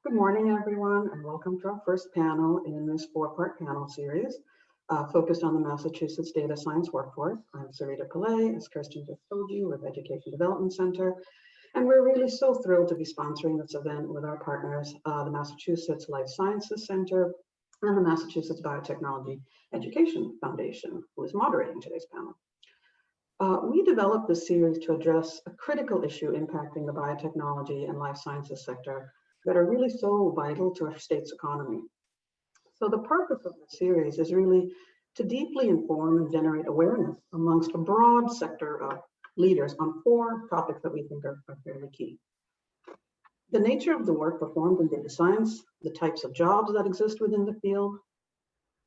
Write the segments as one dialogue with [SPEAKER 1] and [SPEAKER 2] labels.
[SPEAKER 1] Good morning, everyone, and welcome to our first panel in this four-part panel series focused on the Massachusetts data science workforce. I'm Sarita Pillay, as Kirsten just told you, with Education Development Center, and we're really so thrilled to be sponsoring this event with our partners, the Massachusetts Life Sciences Center and the Massachusetts Biotechnology Education Foundation, who is moderating today's panel. We developed this series to address a critical issue impacting the biotechnology and life sciences sector that are really so vital to our state's economy. So the purpose of the series is really to deeply inform and generate awareness amongst a broad sector of leaders on four topics that we think are fairly key. The nature of the work performed in data science, the types of jobs that exist within the field.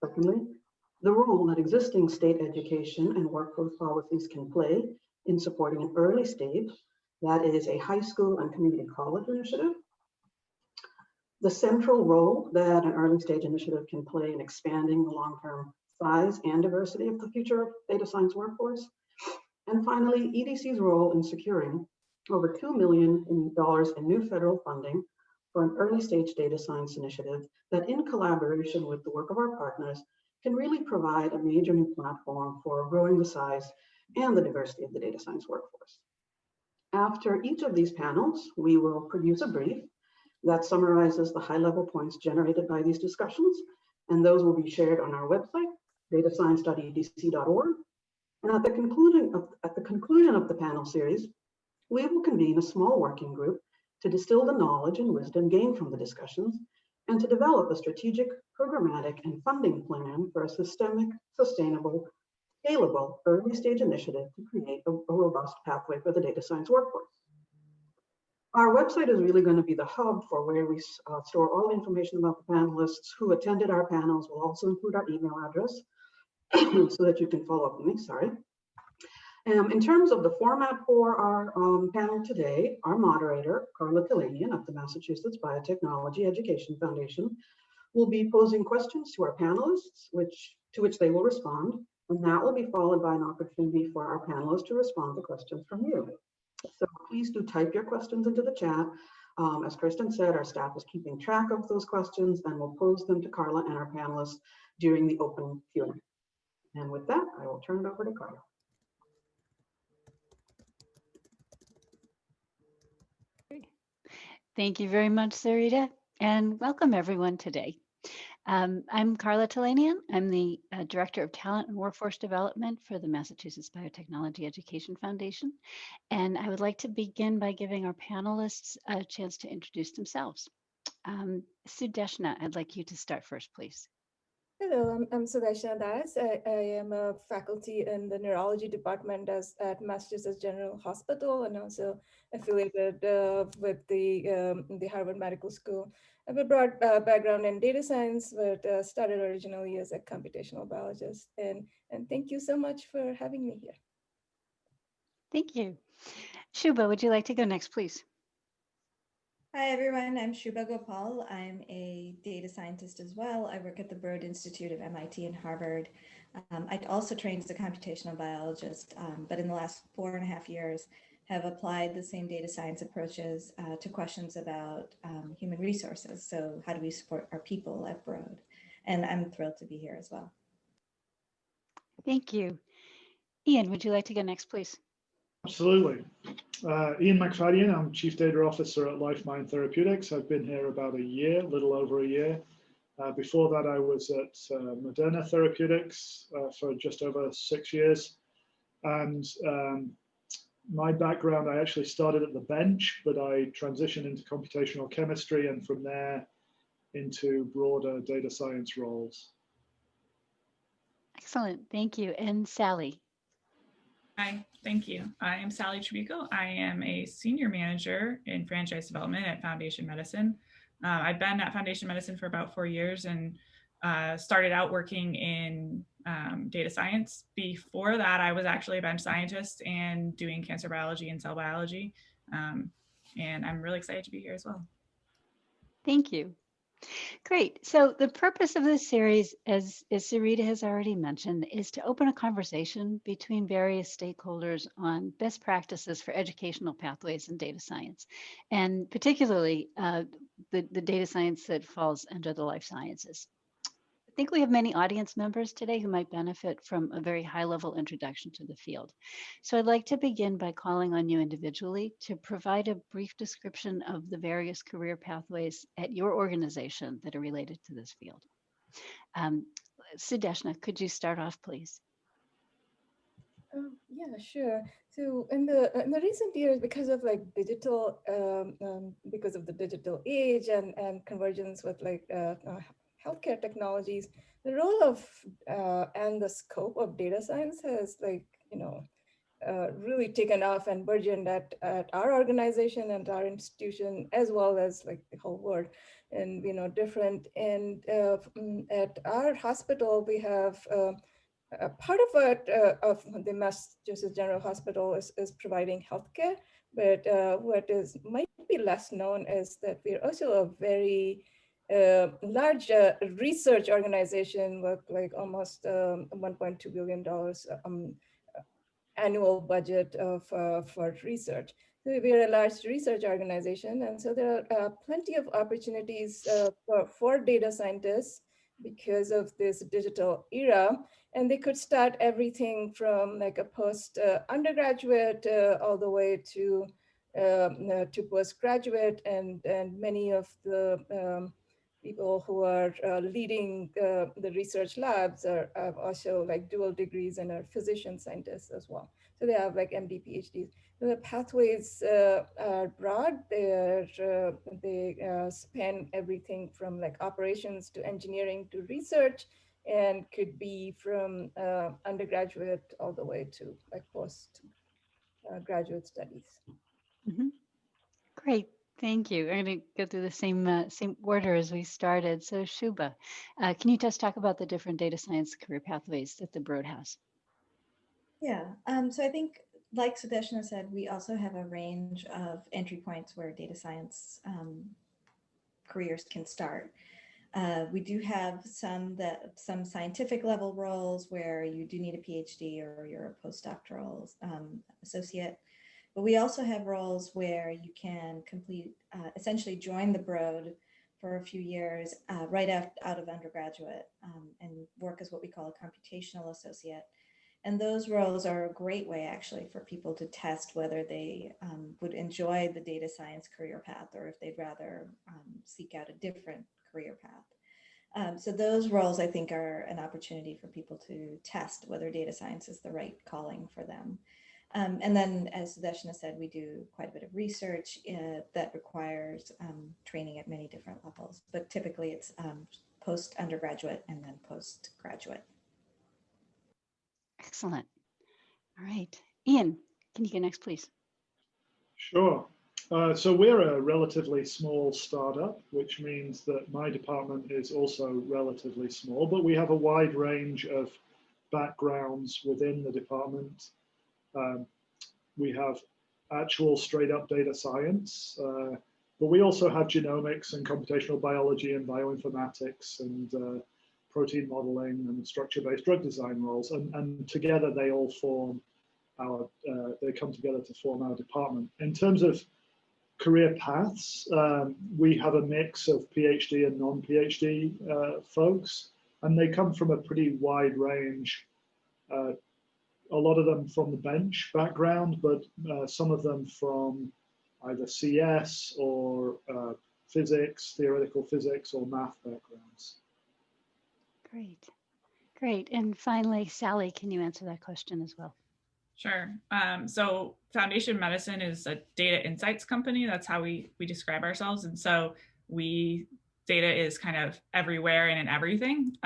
[SPEAKER 1] Secondly, the role that existing state education and workforce policies can play in supporting an early stage, that is a high school and community college initiative. The central role that an early stage initiative can play in expanding the long-term size and diversity of the future data science workforce. And finally, EDC's role in securing over $2 million in new federal funding for an early stage data science initiative that, in collaboration with the work of our partners, can really provide a major new platform for growing the size and the diversity of the data science workforce. After each of these panels, we will produce a brief that summarizes the high-level points generated by these discussions, and those will be shared on our website, datascience.edc.org. And at the conclusion of the panel series, we will convene a small working group to distill the knowledge and wisdom gained from the discussions and to develop a strategic, programmatic, and funding plan for a systemic, sustainable, scalable early-stage initiative to create a robust pathway for the data science workforce. Our website is really going to be the hub for where we store all the information about the panelists who attended our panels. We'll also include our email address so that you can follow up with me, sorry. In terms of the format for our panel today, our moderator, Carla Talanian of the Massachusetts Biotechnology Education Foundation, will be posing questions to our panelists, to which they will respond, and that will be followed by an opportunity for our panelists to respond to questions from you. So please do type your questions into the chat. As Kristen said, our staff is keeping track of those questions and will pose them to Carla and our panelists during the open Q&A. And with that, I will turn it over to Carla.
[SPEAKER 2] Thank you very much, Sarita, and welcome everyone today. I'm Carla Talanian. I'm the Director of Talent and Workforce Development for the Massachusetts Biotechnology Education Foundation. And I would like to begin by giving our panelists a chance to introduce themselves. Sudeshna, I'd like you to start first, please.
[SPEAKER 3] Hello, I'm Sudeshna Das. I am a faculty in the neurology department at Massachusetts General Hospital and also affiliated with the Harvard Medical School. I have a broad background in data science, but started originally as a computational biologist. And thank you so much for having me here.
[SPEAKER 2] Thank you. Shubha, would you like to go next, please?
[SPEAKER 4] Hi, everyone. I'm Shubha Gopal. I'm a data scientist as well. I work at the Broad Institute of MIT and Harvard. I also trained as a computational biologist, but in the last 4.5 years, have applied the same data science approaches to questions about human resources. So how do we support our people at Broad? And I'm thrilled to be here as well.
[SPEAKER 2] Thank you. Ian, would you like to go next, please?
[SPEAKER 5] Absolutely. Ian Mcfadyen, I'm Chief Data Officer at Lifeline Therapeutics. I've been here about a year, a little over a year. Before that, I was at Moderna Therapeutics for just over 6 years. And my background, I actually started at the bench, but I transitioned into computational chemistry and from there into broader data science roles.
[SPEAKER 2] Excellent, thank you. And Sally.
[SPEAKER 6] Hi, thank you. I am Sally Tribuco. I am a senior manager in franchise development at Foundation Medicine. I've been at Foundation Medicine for about 4 years and started out working in data science. Before that, I was actually a bench scientist and doing cancer biology and cell biology. And I'm really excited to be here as well.
[SPEAKER 2] Thank you. Great. So the purpose of this series, as Sarita has already mentioned, is to open a conversation between various stakeholders on best practices for educational pathways in data science, and particularly the data science that falls under the life sciences. I think we have many audience members today who might benefit from a very high-level introduction to the field. So I'd like to begin by calling on you individually to provide a brief description of the various career pathways at your organization that are related to this field. Sudeshna, could you start off, please?
[SPEAKER 3] Yeah, sure. So in the recent years, because of like digital, because of the digital age and convergence with like healthcare technologies, the role of and the scope of data science has like, really taken off and burgeoned at our organization and our institution, as well as like the whole world, and different. And at our hospital, we have part of what of the Massachusetts General Hospital is providing healthcare, but what is might be less known is that we're also a very large research organization with like almost $1.2 billion annual budget of, for research. So we're a large research organization, and so there are plenty of opportunities for data scientists because of this digital era. And they could start everything from like a post undergraduate all the way to postgraduate, and many of the people who are leading the research labs are also like dual degrees and are physician scientists as well. So they have like MD, PhDs. So the pathways are broad. They span everything from like operations to engineering to research, and could be from undergraduate all the way to like post graduate studies.
[SPEAKER 2] Mm-hmm. Great. Thank you. I'm going to go through the same order as we started. So Shubha, can you just talk about the different data science career pathways that the Broad has?
[SPEAKER 4] Yeah, so I think, like Sudeshna said, we also have a range of entry points where data science careers can start. We do have some scientific level roles where you do need a PhD or you're a postdoctoral associate. But we also have roles where you can essentially join the Broad for a few years right out of undergraduate and work as what we call a computational associate. And those roles are a great way actually for people to test whether they would enjoy the data science career path or if they'd rather seek out a different career path. So those roles, I think, are an opportunity for people to test whether data science is the right calling for them. And then, as Sudeshna said, we do quite a bit of research that requires training at many different levels, but typically it's post-undergraduate and then postgraduate.
[SPEAKER 2] Excellent. All right. Ian, can you go next, please?
[SPEAKER 5] Sure. So we're a relatively small startup, which means that my department is also relatively small, but we have a wide range of backgrounds within the department. We have actual straight up data science, but we also have genomics and computational biology and bioinformatics and protein modeling and structure-based drug design roles. And together they all form they come together to form our department. In terms of career paths, we have a mix of PhD and non-PhD folks, and they come from a pretty wide range. A lot of them from the bench background, but some of them from either CS or physics, theoretical physics, or math backgrounds.
[SPEAKER 2] Great. Great. And finally, Sally, can you answer that question as well?
[SPEAKER 6] Sure. So Foundation Medicine is a data insights company. That's how we describe ourselves. And so data is kind of everywhere and in everything.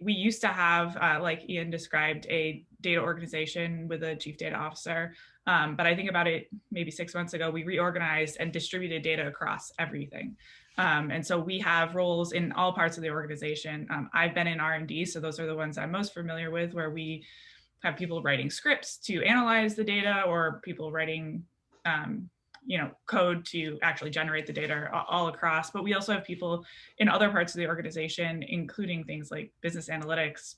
[SPEAKER 6] We used to have, like Ian described, a data organization with a chief data officer. But I think about it maybe 6 months ago, we reorganized and distributed data across everything. And so we have roles in all parts of the organization. I've been in R&D, so those are the ones I'm most familiar with, where we have people writing scripts to analyze the data, or people writing code to actually generate the data all across. But we also have people in other parts of the organization, including things like business analytics,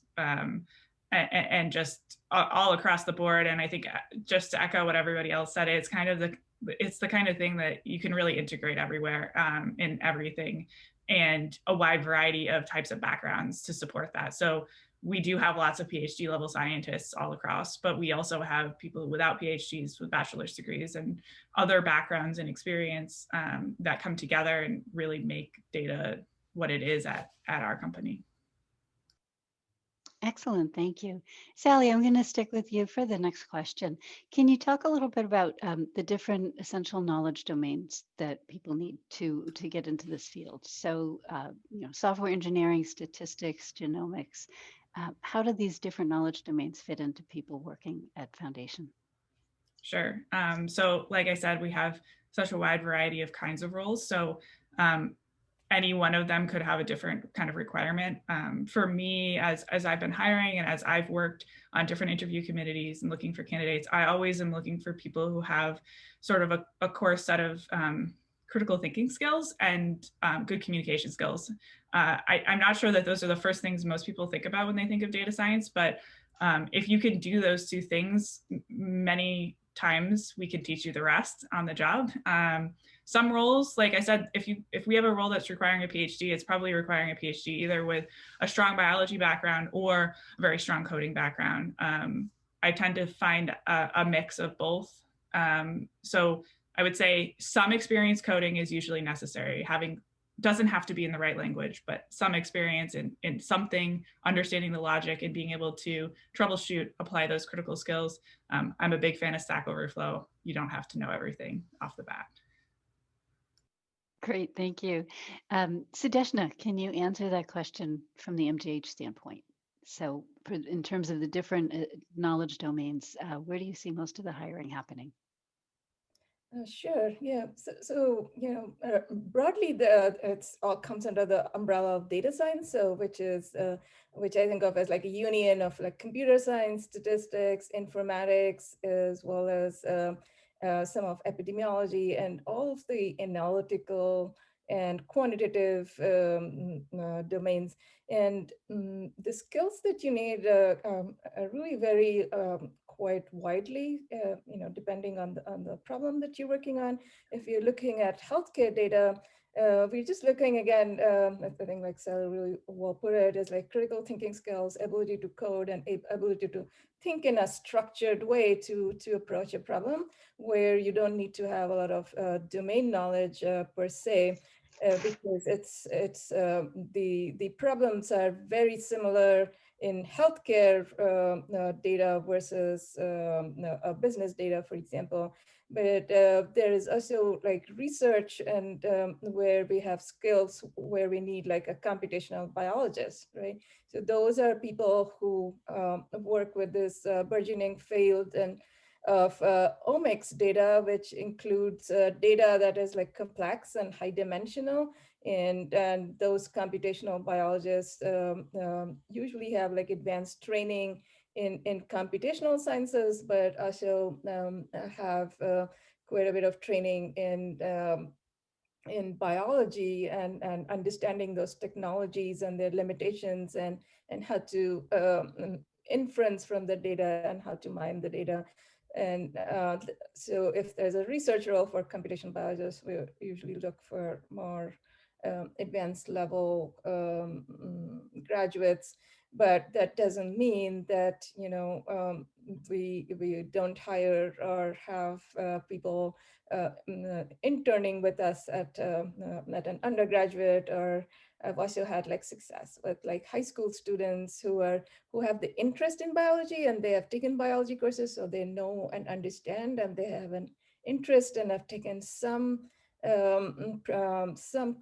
[SPEAKER 6] and just all across the board. And I think just to echo what everybody else said, it's the kind of thing that you can really integrate everywhere, in everything, and a wide variety of types of backgrounds to support that. So we do have lots of PhD level scientists all across, but we also have people without PhDs with bachelor's degrees and other backgrounds and experience, that come together and really make data what it is at our company.
[SPEAKER 2] Excellent, thank you. Sally, I'm going to stick with you for the next question. Can you talk a little bit about the different essential knowledge domains that people need to get into this field? So, software engineering, statistics, genomics, how do these different knowledge domains fit into people working at Foundation?
[SPEAKER 6] Sure. So like I said, we have such a wide variety of kinds of roles. So any one of them could have a different kind of requirement. For me, as I've been hiring and as I've worked on different interview committees and looking for candidates, I always am looking for people who have sort of a core set of critical thinking skills and good communication skills. I'm not sure that those are the first things most people think about when they think of data science, but if you can do those two things, many times we can teach you the rest on the job. Some roles, like I said, if we have a role that's requiring a PhD, it's probably requiring a PhD either with a strong biology background or a very strong coding background. I tend to find a mix of both. So I would say some experience coding is usually necessary. Doesn't have to be in the right language, but some experience in something, understanding the logic and being able to troubleshoot, apply those critical skills. I'm a big fan of Stack Overflow. You don't have to know everything off the bat.
[SPEAKER 2] Great, thank you. Sudeshna, can you answer that question from the MGH standpoint? So in terms of the different knowledge domains, where do you see most of the hiring happening?
[SPEAKER 3] Sure. Yeah. So broadly, it's all comes under the umbrella of data science. So which I think of as like a union of like computer science, statistics, informatics, as well as some of epidemiology and all of the analytical and quantitative domains. And the skills that you need are really very quite widely, depending on the problem that you're working on. If you're looking at healthcare data, we're just looking again, I think like Sally really well put it, is like critical thinking skills, ability to code, and ability to think in a structured way to approach a problem where you don't need to have a lot of domain knowledge per se, because the problems are very similar in healthcare data versus business data, for example. But there is also like research and where we have skills where we need like a computational biologist, right? So those are people who work with this burgeoning field and of omics data, which includes data that is like complex and high dimensional. And those computational biologists usually have like advanced training in computational sciences, but also have quite a bit of training in biology and understanding those technologies and their limitations and how to inference from the data and how to mine the data. And so if there's a research role for computational biologists, we usually look for more advanced level graduates, but that doesn't mean that we don't hire or have people interning with us at an undergraduate. Or I've also had like success with like high school students who have the interest in biology and they have taken biology courses, so they know and understand, and they have an interest and have taken some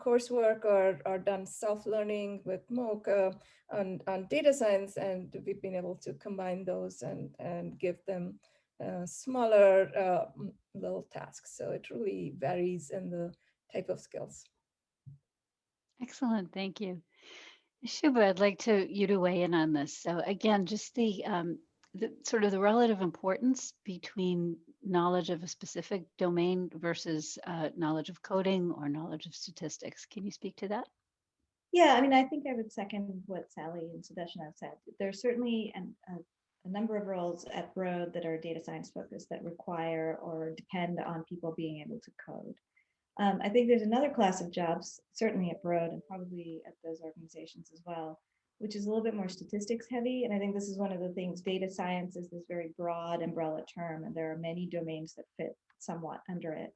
[SPEAKER 3] coursework or done self-learning with MOOC on data science, and we've been able to combine those and give them smaller little tasks. So it really varies in the type of skills.
[SPEAKER 2] Excellent, thank you. Shubha, I'd like you to weigh in on this. So again, just the sort of the relative importance between knowledge of a specific domain versus knowledge of coding or knowledge of statistics. Can you speak to that?
[SPEAKER 4] Yeah, I mean, I think I would second what Sally and Sudarshan have said. There's certainly a number of roles at Broad that are data science focused that require or depend on people being able to code. I think there's another class of jobs, certainly at Broad and probably at those organizations as well, which is a little bit more statistics heavy. And I think this is one of the things, data science is this very broad umbrella term, and there are many domains that fit somewhat under it.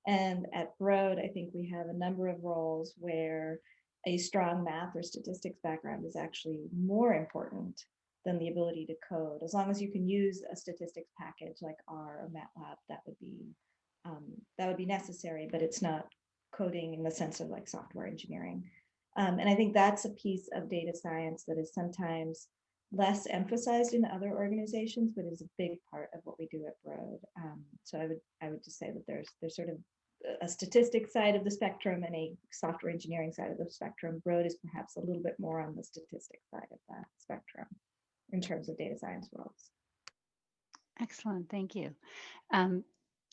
[SPEAKER 4] And at Broad, I think we have a number of roles where a strong math or statistics background is actually more important than the ability to code. As long as you can use a statistics package like R or MATLAB, that would be necessary, but it's not coding in the sense of like software engineering. And I think that's a piece of data science that is sometimes less emphasized in other organizations, but is a big part of what we do at Broad. So I would just say that there's sort of a statistics side of the spectrum and a software engineering side of the spectrum. Broad is perhaps a little bit more on the statistics side of that spectrum in terms of data science roles.
[SPEAKER 2] Excellent, thank you.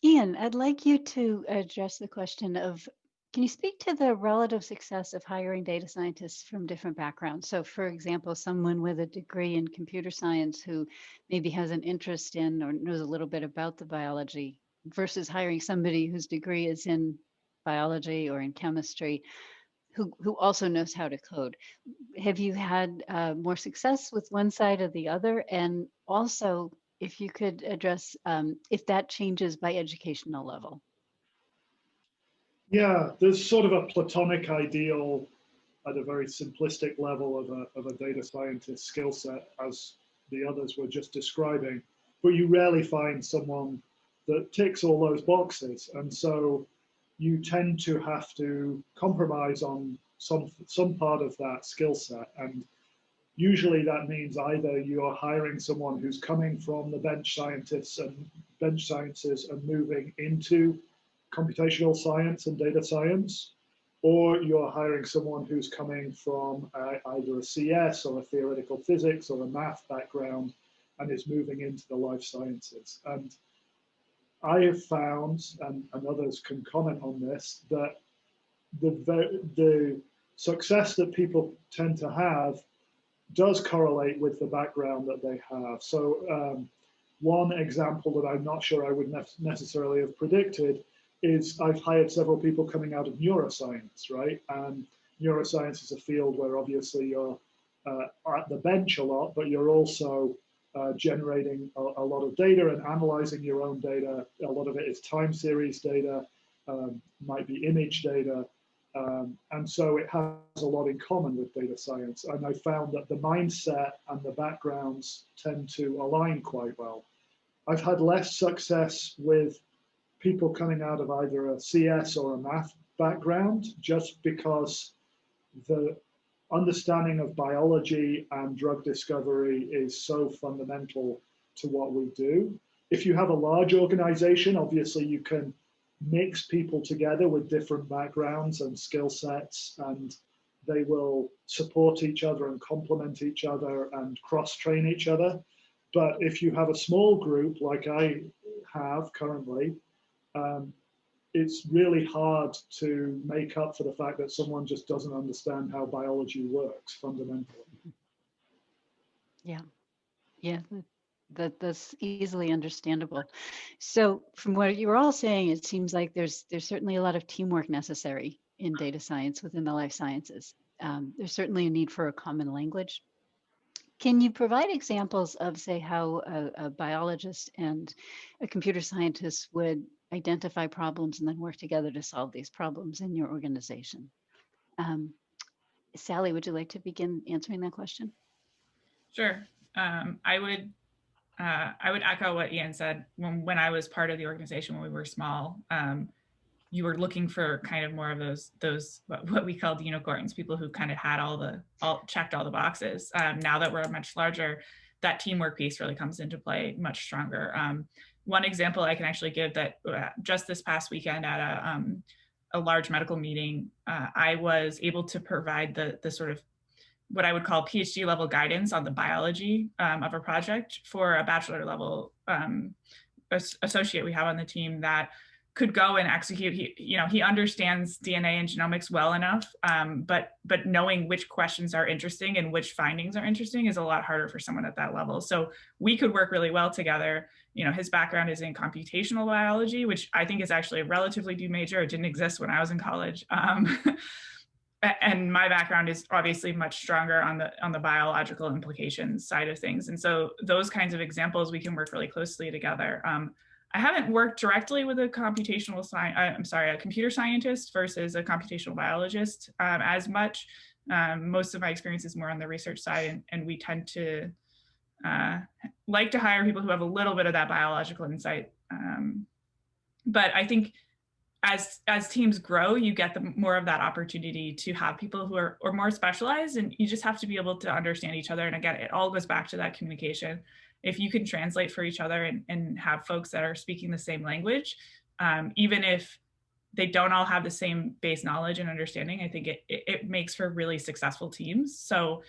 [SPEAKER 2] Ian, I'd like you to address the question of, can you speak to the relative success of hiring data scientists from different backgrounds? So for example, someone with a degree in computer science who maybe has an interest in or knows a little bit about the biology versus hiring somebody whose degree is in biology or in chemistry who also knows how to code. Have you had more success with one side or the other? And also, if you could address if that changes by educational level.
[SPEAKER 5] Yeah, there's sort of a platonic ideal at a very simplistic level of a data scientist skill set, as the others were just describing, but you rarely find someone that ticks all those boxes. And so you tend to have to compromise on some part of that skill set. And usually that means either you're hiring someone who's coming from the bench scientists and bench sciences and moving into computational science and data science, or you're hiring someone who's coming from either a CS or a theoretical physics or a math background and is moving into the life sciences. And I have found, and others can comment on this, that the success that people tend to have does correlate with the background that they have. So one example that I'm not sure I would necessarily have predicted is I've hired several people coming out of neuroscience, right? And neuroscience is a field where obviously you're at the bench a lot, but you're also generating a lot of data and analyzing your own data. A lot of it is time series data, might be image data. And so it has a lot in common with data science. And I found that the mindset and the backgrounds tend to align quite well. I've had less success with people coming out of either a CS or a math background, just because the understanding of biology and drug discovery is so fundamental to what we do. If you have a large organization, obviously you can mix people together with different backgrounds and skill sets, and they will support each other and complement each other and cross-train each other. But if you have a small group like I have currently, it's really hard to make up for the fact that someone just doesn't understand how biology works fundamentally.
[SPEAKER 2] Yeah, that's easily understandable. So from what you were all saying, it seems like there's certainly a lot of teamwork necessary in data science within the life sciences. There's certainly a need for a common language. Can you provide examples of, say, how a biologist and a computer scientist would identify problems and then work together to solve these problems in your organization? Sally, would you like to begin answering that question?
[SPEAKER 6] Sure. I would echo what Ian said. When I was part of the organization, when we were small, you were looking for kind of more of those what we called unicorns, people who kind of had checked all the boxes. Now that we're much larger, that teamwork piece really comes into play much stronger. One example I can actually give that just this past weekend at a large medical meeting, I was able to provide the sort of what I would call PhD level guidance on the biology of a project for a bachelor level associate we have on the team that could go and execute. He understands DNA and genomics well enough, but knowing which questions are interesting and which findings are interesting is a lot harder for someone at that level. So we could work really well together. His background is in computational biology, which I think is actually a relatively new major. It didn't exist when I was in college. And my background is obviously much stronger on the biological implications side of things. And so those kinds of examples, we can work really closely together. I haven't worked directly with a a computer scientist versus a computational biologist as much. Most of my experience is more on the research side, and we tend to like to hire people who have a little bit of that biological insight. But I think as teams grow, you get more of that opportunity to have people who are more specialized, and you just have to be able to understand each other. And again, it all goes back to that communication. If you can translate for each other and have folks that are speaking the same language, even if they don't all have the same base knowledge and understanding, I think it makes for really successful teams. So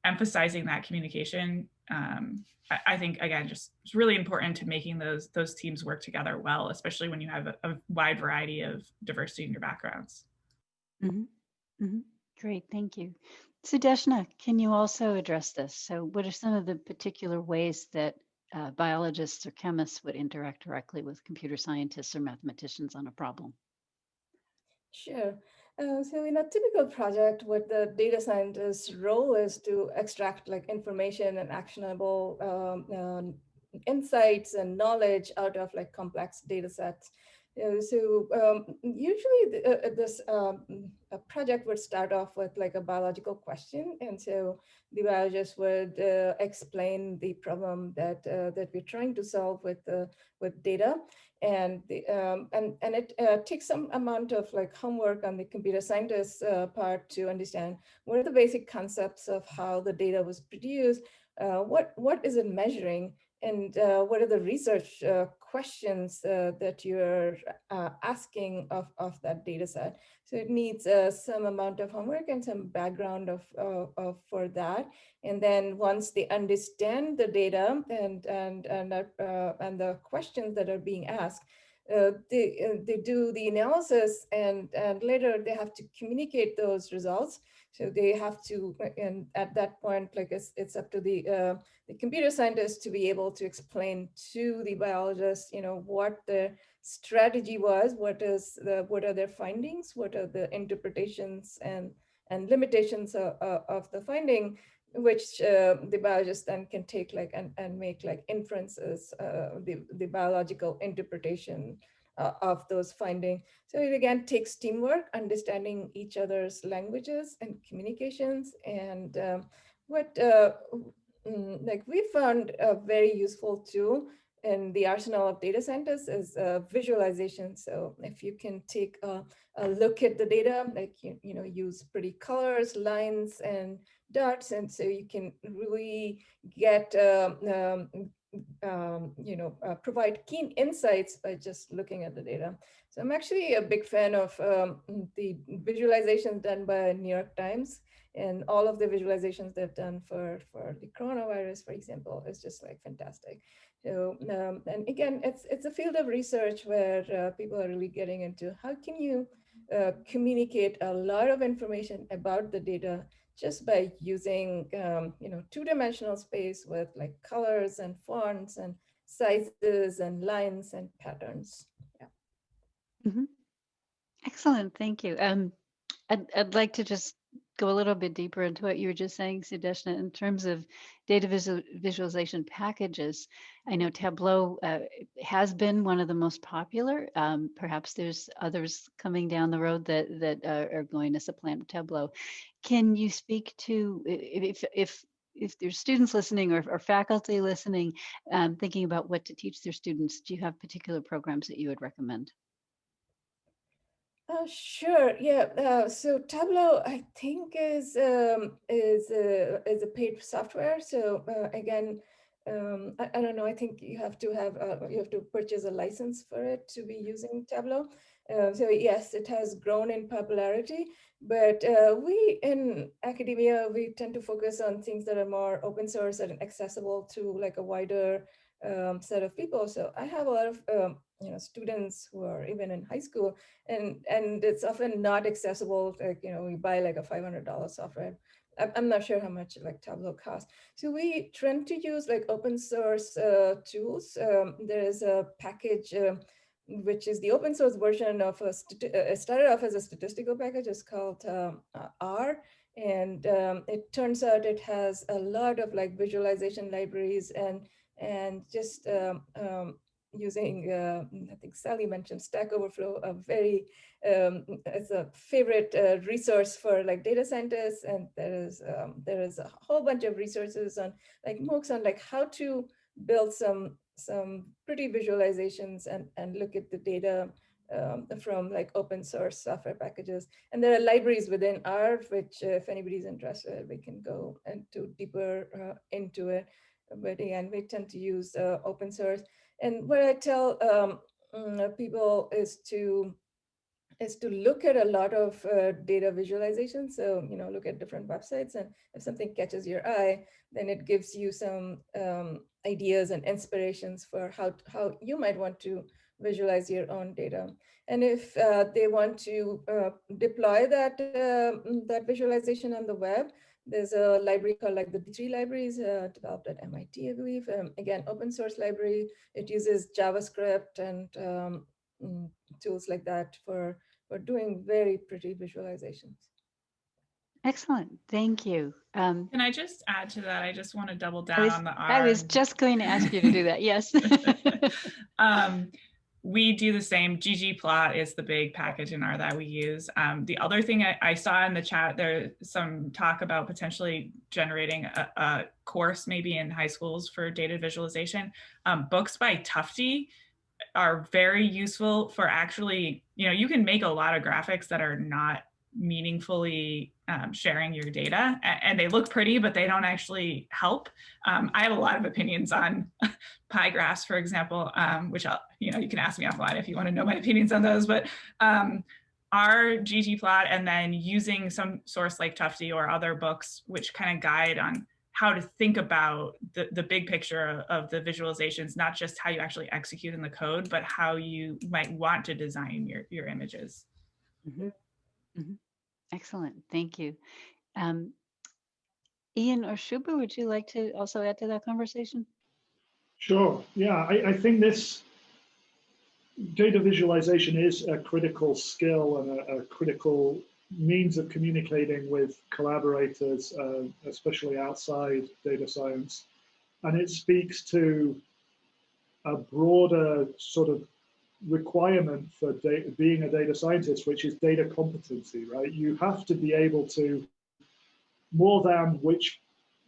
[SPEAKER 6] emphasizing that communication, I think, again, just it's really important to making those teams work together well, especially when you have a wide variety of diversity in your backgrounds.
[SPEAKER 2] Mm-hmm. Mm-hmm. Great, thank you. Sudeshna, can you also address this? So what are some of the particular ways that biologists or chemists would interact directly with computer scientists or mathematicians on a problem?
[SPEAKER 3] Sure. So in a typical project, what the data scientist's role is to extract like information and actionable insights and knowledge out of like complex data sets. Usually this a project would start off with like a biological question, and so the biologist would explain the problem that we're trying to solve with data, and it takes some amount of like homework on the computer scientist's part to understand what are the basic concepts of how the data was produced, what is it measuring, and what are the research questions that you're asking of that data set. So it needs some amount of homework and some background for that. And then once they understand the data and the questions that are being asked, they do the analysis, and later they have to communicate those results. So they have to, and at that point, like it's up to the computer scientist to be able to explain to the biologist, what the strategy was, what are their findings, what are the interpretations and limitations of the finding, which the biologist then can take like and make like inferences, the biological interpretation of those findings. So it again takes teamwork, understanding each other's languages and communications. And like we found a very useful tool in the arsenal of data scientists is visualization. So if you can take a look at the data, like use pretty colors, lines, and dots, and so you can really get provide keen insights by just looking at the data. So I'm actually a big fan of the visualizations done by New York Times, and all of the visualizations they've done for the coronavirus, for example, is just like fantastic. So, and again, it's a field of research where people are really getting into how can you communicate a lot of information about the data just by using two-dimensional space with like colors and fonts and sizes and lines and patterns. Yeah.
[SPEAKER 2] Mm-hmm. Excellent, thank you. I'd like to just go a little bit deeper into what you were just saying, Sudeshna, in terms of data visualization packages. I know Tableau has been one of the most popular. Perhaps there's others coming down the road that are going to supplant Tableau. Can you speak to if there's students listening or faculty listening, thinking about what to teach their students? Do you have particular programs that you would recommend?
[SPEAKER 3] Sure. Yeah. So Tableau, I think, is a paid software. So again, I don't know. I think you have to purchase a license for it to be using Tableau. So yes, it has grown in popularity, but we in academia we tend to focus on things that are more open source and accessible to like a wider set of people. So I have a lot of students who are even in high school, and it's often not accessible. Like, we buy like a $500 software. I'm not sure how much like Tableau costs. So we tend to use like open source tools. There is a package which is the open source version of it started off as a statistical package. It's called R. And it turns out it has a lot of like visualization libraries and just using, I think Sally mentioned Stack Overflow, a very, it's a favorite resource for like data scientists. And there is a whole bunch of resources on like MOOCs on like how to build some pretty visualizations and look at the data from like open source software packages. And there are libraries within R, which if anybody's interested, we can go into deeper into it. But again, we tend to use open source. And what I tell people is to look at a lot of data visualization. So, look at different websites, and if something catches your eye, then it gives you some ideas and inspirations for how you might want to visualize your own data. And if they want to deploy that visualization on the web, there's a library called like the D3 libraries developed at MIT, I believe. Again, open source library. It uses JavaScript and tools like that for doing very pretty visualizations.
[SPEAKER 2] Excellent. Thank you.
[SPEAKER 6] Can I just add to that? I just want to double down on the R.
[SPEAKER 2] I was just going to ask you to do that. Yes.
[SPEAKER 6] We do the same. ggplot is the big package in R that we use. The other thing I saw in the chat, there's some talk about potentially generating a course maybe in high schools for data visualization. Books by Tufte are very useful for actually, you can make a lot of graphics that are not meaningfully sharing your data, and they look pretty, but they don't actually help. I have a lot of opinions on pie graphs, for example, which you can ask me offline if you want to know my opinions on those, but our ggplot, and then using some source like Tufte or other books which kind of guide on how to think about the big picture of the visualizations, not just how you actually execute in the code, but how you might want to design your images.
[SPEAKER 2] Mm-hmm. Mm-hmm. Excellent. Thank you. Ian or Shubha, would you like to also add to that conversation?
[SPEAKER 5] Sure. Yeah, I think this data visualization is a critical skill and a critical means of communicating with collaborators, especially outside data science. And it speaks to a broader sort of requirement for being a data scientist, which is data competency, right? You have to be able to, more than which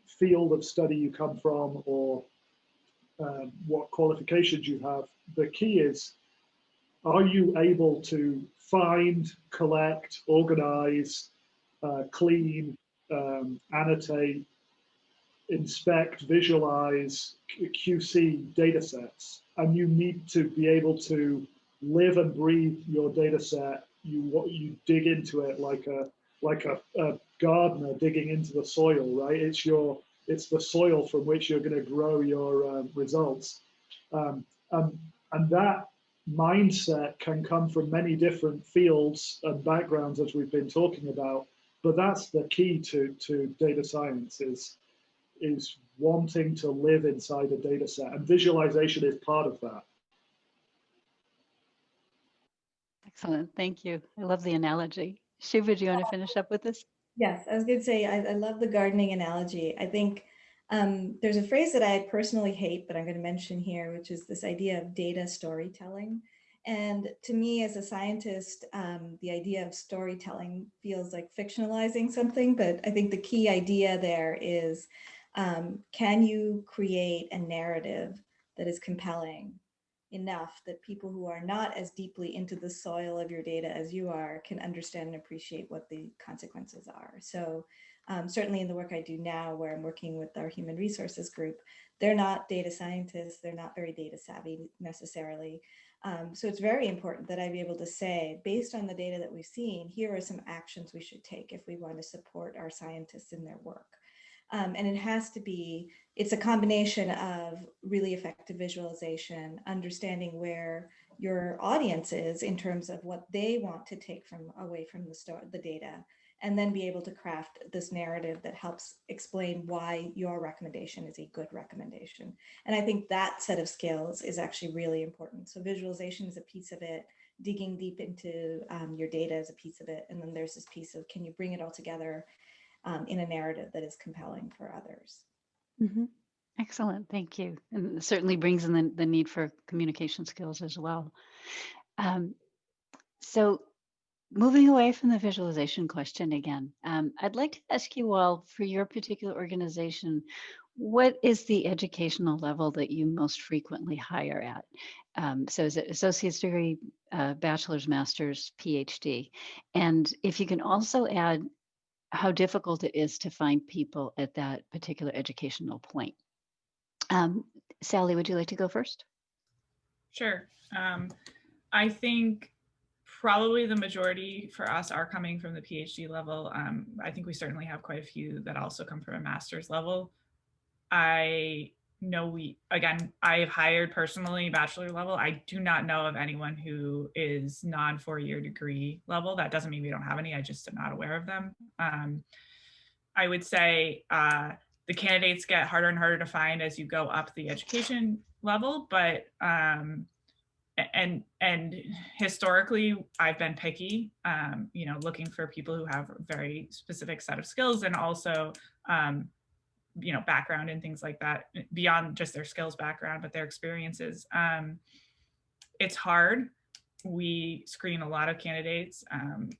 [SPEAKER 5] field of study you come from or what qualifications you have, the key is, are you able to find, collect, organize, clean, annotate, inspect, visualize, QC data sets? And you need to be able to live and breathe your data set. You dig into it like a gardener digging into the soil, right? It's the soil from which you're going to grow your results. And that mindset can come from many different fields and backgrounds, as we've been talking about. But that's the key to data science is wanting to live inside a data set, and visualization is part of that.
[SPEAKER 2] Excellent. Thank you. I love the analogy. Shubha, do you want to finish up with this?
[SPEAKER 4] Yes, I was going to say, I love the gardening analogy. I think there's a phrase that I personally hate, but I'm going to mention here, which is this idea of data storytelling. And to me, as a scientist, the idea of storytelling feels like fictionalizing something, but I think the key idea there is, can you create a narrative that is compelling enough that people who are not as deeply into the soil of your data as you are can understand and appreciate what the consequences are. So certainly in the work I do now, where I'm working with our human resources group, they're not data scientists, they're not very data savvy necessarily. So it's very important that I be able to say, based on the data that we've seen, here are some actions we should take if we want to support our scientists in their work. And it has to be, it's a combination of really effective visualization, understanding where your audience is in terms of what they want to take from away from the data, and then be able to craft this narrative that helps explain why your recommendation is a good recommendation. And I think that set of skills is actually really important. So visualization is a piece of it, digging deep into your data is a piece of it, and then there's this piece of, can you bring it all together in a narrative that is compelling for others?
[SPEAKER 2] Mm-hmm. Excellent, thank you. And it certainly brings in the need for communication skills as well. So moving away from the visualization question again, I'd like to ask you all, for your particular organization, what is the educational level that you most frequently hire at? So is it associate's degree, bachelor's, master's, PhD? And if you can also add how difficult it is to find people at that particular educational point. Sally, would you like to go first?
[SPEAKER 6] Sure. I think probably the majority for us are coming from the PhD level. I think we certainly have quite a few that also come from a master's level. I know I have hired personally bachelor level. I do not know of anyone who is non-4-year degree level. That doesn't mean we don't have any. I just am not aware of them. I would say the candidates get harder and harder to find as you go up the education level, but and historically I've been picky, looking for people who have a very specific set of skills, and also background and things like that, beyond just their skills background, but their experiences. It's hard. We screen a lot of candidates.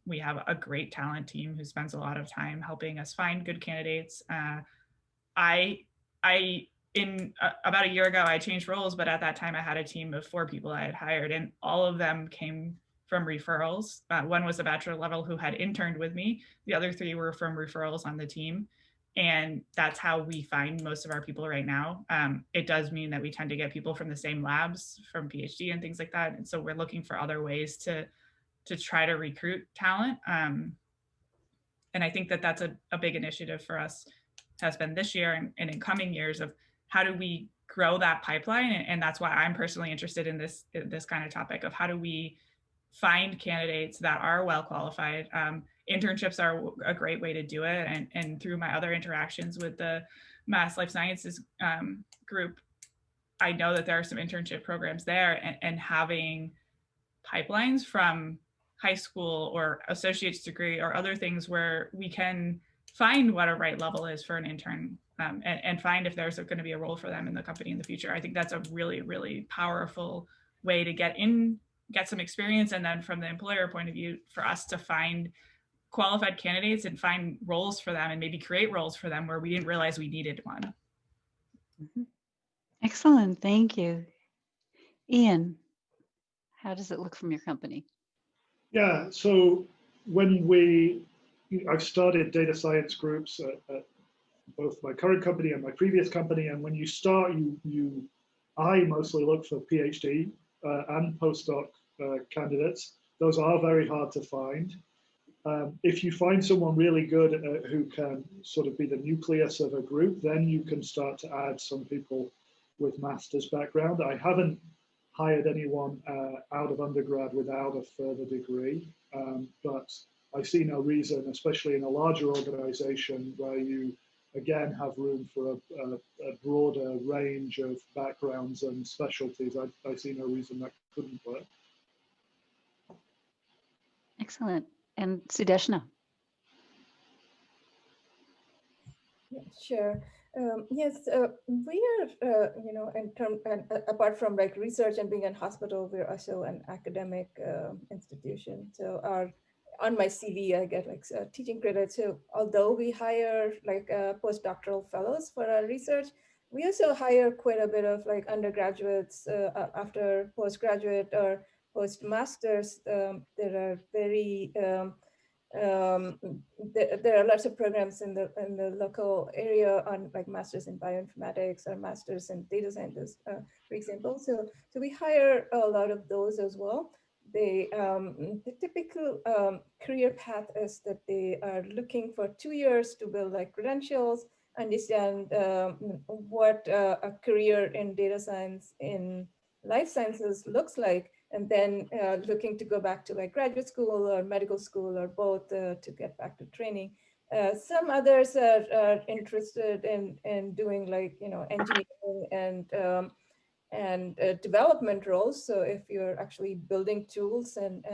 [SPEAKER 6] We have a great talent team who spends a lot of time helping us find good candidates. About a year ago, I changed roles, but at that time I had a team of 4 people I had hired, and all of them came from referrals. One was a bachelor level who had interned with me. The other 3 were from referrals on the team. And that's how we find most of our people right now. It does mean that we tend to get people from the same labs, from PhD and things like that. And so we're looking for other ways to try to recruit talent. And I think that that's a big initiative for us, has been this year and in coming years, of how do we grow that pipeline. And that's why I'm personally interested in this kind of topic of how do we find candidates that are well qualified. Internships are a great way to do it. And through my other interactions with the Mass Life Sciences group, I know that there are some internship programs there, and having pipelines from high school or associate's degree or other things where we can find what a right level is for an intern, and find if there's going to be a role for them in the company in the future. I think that's a really, really powerful way to get some experience. And then from the employer point of view, for us to find qualified candidates and find roles for them, and maybe create roles for them where we didn't realize we needed one.
[SPEAKER 2] Excellent, thank you. Ian, how does it look from your company?
[SPEAKER 5] Yeah, so when I've started data science groups at both my current company and my previous company, and when you start, I mostly look for PhD and postdoc candidates. Those are very hard to find. If you find someone really good who can sort of be the nucleus of a group, then you can start to add some people with master's background. I haven't hired anyone out of undergrad without a further degree, but I see no reason, especially in a larger organization where you again have room for a broader range of backgrounds and specialties. I see no reason that couldn't work.
[SPEAKER 2] Excellent. And Sudeshna?
[SPEAKER 3] Sure. Yes, we are, apart from like research and being a hospital, we're also an academic institution. So on my CV, I get like teaching credits. So although we hire like postdoctoral fellows for our research, we also hire quite a bit of like undergraduates after postgraduate or postmasters. There are very there are lots of programs in the local area on like masters in bioinformatics or masters in data scientists, for example. So we hire a lot of those as well. The typical career path is that they are looking for 2 years to build like credentials, understand what a career in data science in life sciences looks like, and then looking to go back to like graduate school or medical school or both to get back to training. Some others are interested in doing like, engineering and development roles. So if you're actually building tools and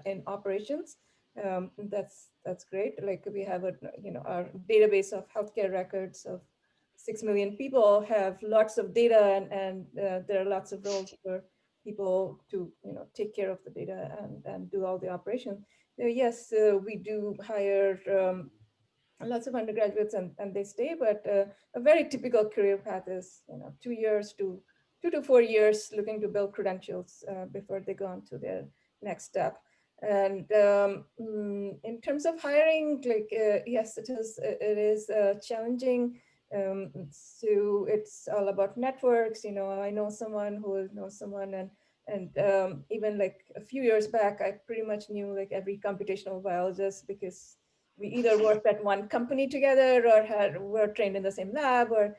[SPEAKER 3] in operations, that's great. Like we have our database of healthcare records of 6 million people, have lots of data, and there are lots of roles for people to take care of the data and do all the operations. Yes, we do hire lots of undergraduates and they stay, but a very typical career path is 2 years to 2 to 4 years looking to build credentials before they go on to their next step. And in terms of hiring, like yes, it is challenging. So it's all about networks. I know someone who knows someone, and even like a few years back, I pretty much knew like every computational biologist because we either worked at one company together or were trained in the same lab, or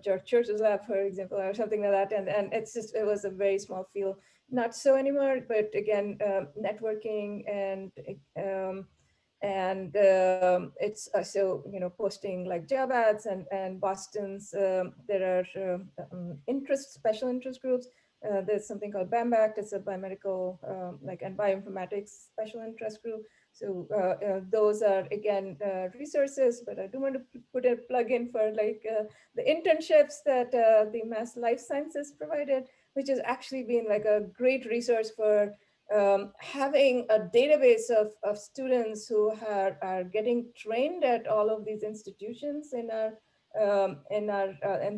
[SPEAKER 3] George Church's lab, for example, or something like that. And it was a very small field. Not so anymore, but again, networking and it's also posting like job ads and Boston's there are special interest groups. There's something called BAMBACT. It's a biomedical and bioinformatics special interest group. So those are again resources, but I do want to put a plug in for the internships that the Mass Life Sciences provided, which has actually been like a great resource for having a database of students who are getting trained at all of these institutions in the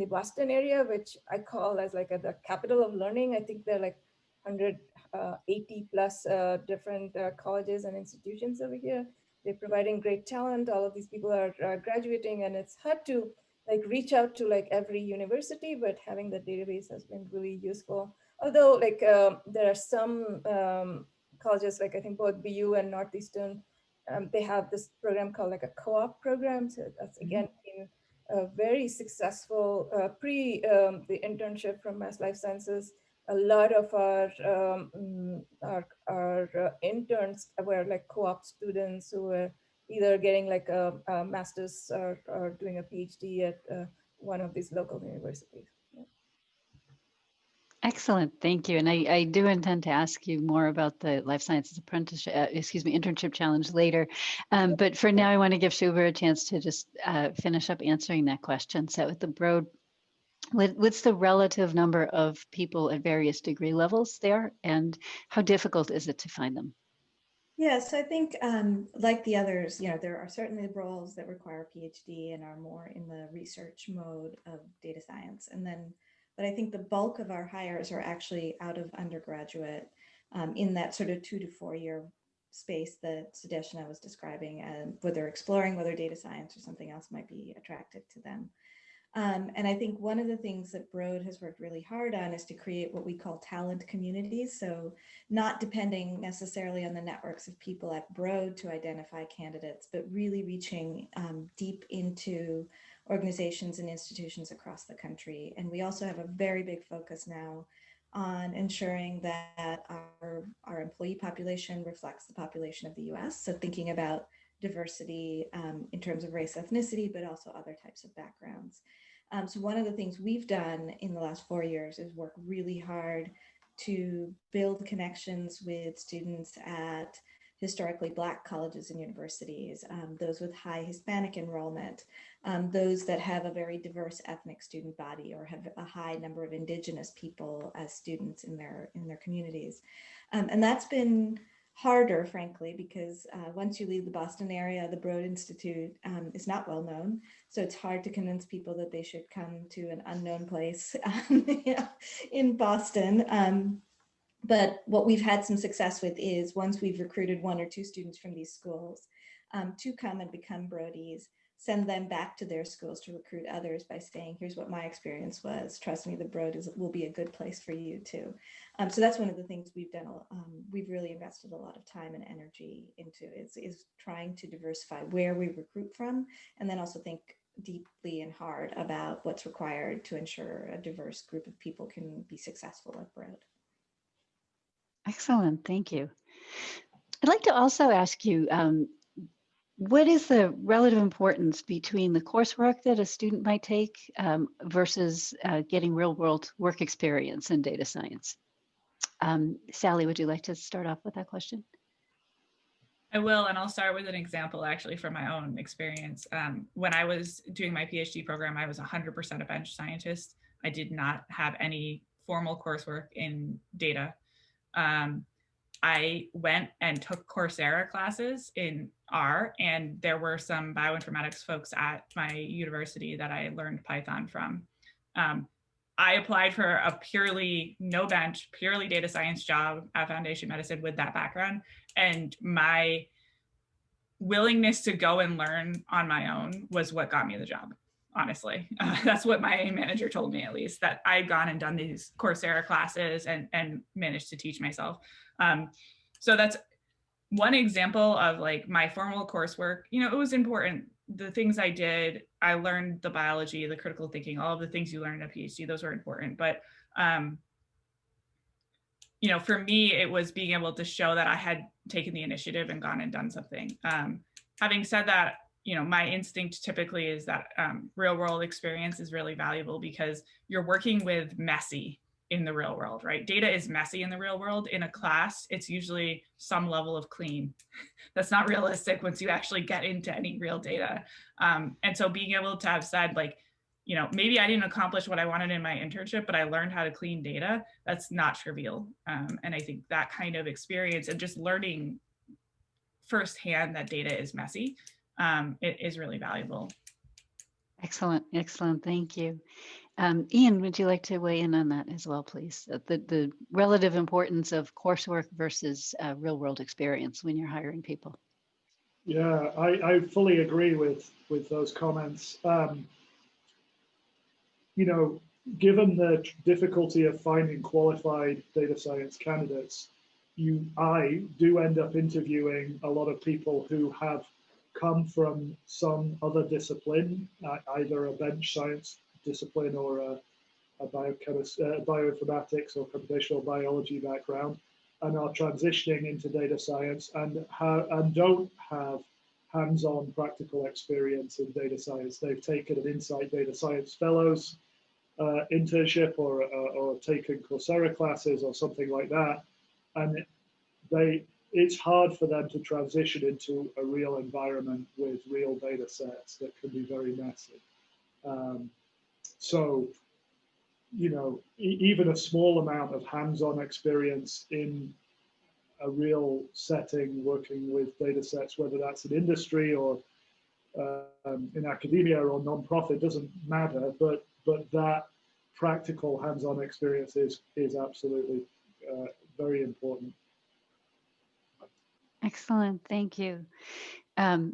[SPEAKER 3] Boston area, which I call as like the capital of learning. I think there are like 180 plus different colleges and institutions over here. They're providing great talent. All of these people are graduating, and it's hard to like reach out to like every university, but having the database has been really useful. Although there are some colleges, like I think both BU and Northeastern, they have this program called like a co-op program. So that's again been a very successful the internship from Mass Life Sciences. A lot of our interns were like co-op students who were either getting like a master's or doing a PhD at one of these local universities. Yeah.
[SPEAKER 2] Excellent, thank you. And I do intend to ask you more about the Life Sciences Apprenticeship, Internship Challenge later. But for now, I want to give Shubha a chance to just finish up answering that question. So at the Broad, what's the relative number of people at various degree levels there, and how difficult is it to find them?
[SPEAKER 4] Yes, I think like the others, there are certainly roles that require a PhD and are more in the research mode of data science. But I think the bulk of our hires are actually out of undergraduate in that sort of 2 to 4 year space that Sudeshna was describing, and whether exploring whether data science or something else might be attractive to them. And I think one of the things that Broad has worked really hard on is to create what we call talent communities. So not depending necessarily on the networks of people at Broad to identify candidates, but really reaching deep into organizations and institutions across the country. And we also have a very big focus now on ensuring that our employee population reflects the population of the US. So thinking about diversity in terms of race, ethnicity, but also other types of backgrounds. So one of the things we've done in the last 4 years is work really hard to build connections with students at historically Black colleges and universities, those with high Hispanic enrollment, those that have a very diverse ethnic student body or have a high number of Indigenous people as students in their communities. And that's been harder, frankly, because once you leave the Boston area, the Broad Institute is not well known. So it's hard to convince people that they should come to an unknown place in Boston. But what we've had some success with is once we've recruited 1 or 2 students from these schools to come and become Broadies, send them back to their schools to recruit others by saying, here's what my experience was. Trust me, the Broad will be a good place for you too. So that's one of the things we've done. We've really invested a lot of time and energy into is trying to diversify where we recruit from, and then also think deeply and hard about what's required to ensure a diverse group of people can be successful at Broad.
[SPEAKER 2] Excellent, thank you. I'd like to also ask you, what is the relative importance between the coursework that a student might take versus getting real-world work experience in data science? Sally, would you like to start off with that question?
[SPEAKER 6] I will, and I'll start with an example actually from my own experience. When I was doing my PhD program, I was 100% a bench scientist. I did not have any formal coursework in data. I went and took Coursera classes in R, and there were some bioinformatics folks at my university that I learned Python from. I applied for a purely no bench, purely data science job at Foundation Medicine with that background. And my willingness to go and learn on my own was what got me the job, honestly. That's what my manager told me, at least, that I'd gone and done these Coursera classes and managed to teach myself. So that's one example of like my formal coursework. You know, it was important. The things I did, I learned the biology, the critical thinking, all of the things you learn at a PhD, those were important. But, you know, for me, it was being able to show that I had taken the initiative and gone and done something. Having said that, you know, my instinct typically is that real world experience is really valuable because you're working with messy in the real world, right? Data is messy in the real world. In a class, it's usually some level of clean. That's not realistic once you actually get into any real data. And so being able to have said like, you know, maybe I didn't accomplish what I wanted in my internship, but I learned how to clean data. That's not trivial. And I think that kind of experience and just learning firsthand that data is messy, it is really valuable.
[SPEAKER 2] Excellent, excellent, thank you. Ian, would you like to weigh in on that as well, please? The relative importance of coursework versus real world experience when you're hiring people.
[SPEAKER 5] Yeah, I fully agree with those comments. You know, given the difficulty of finding qualified data science candidates, I do end up interviewing a lot of people who have come from some other discipline, either a bench science discipline or a bioinformatics or computational biology background, and are transitioning into data science and don't have hands-on practical experience in data science. They've taken an Insight Data Science Fellows internship or taken Coursera classes or something like that, and it's hard for them to transition into a real environment with real data sets that can be very messy. So, you know, even a small amount of hands-on experience in a real setting, working with data sets, whether that's in industry or in academia or nonprofit, doesn't matter. But that practical hands-on experience is absolutely very important.
[SPEAKER 2] Excellent, thank you. I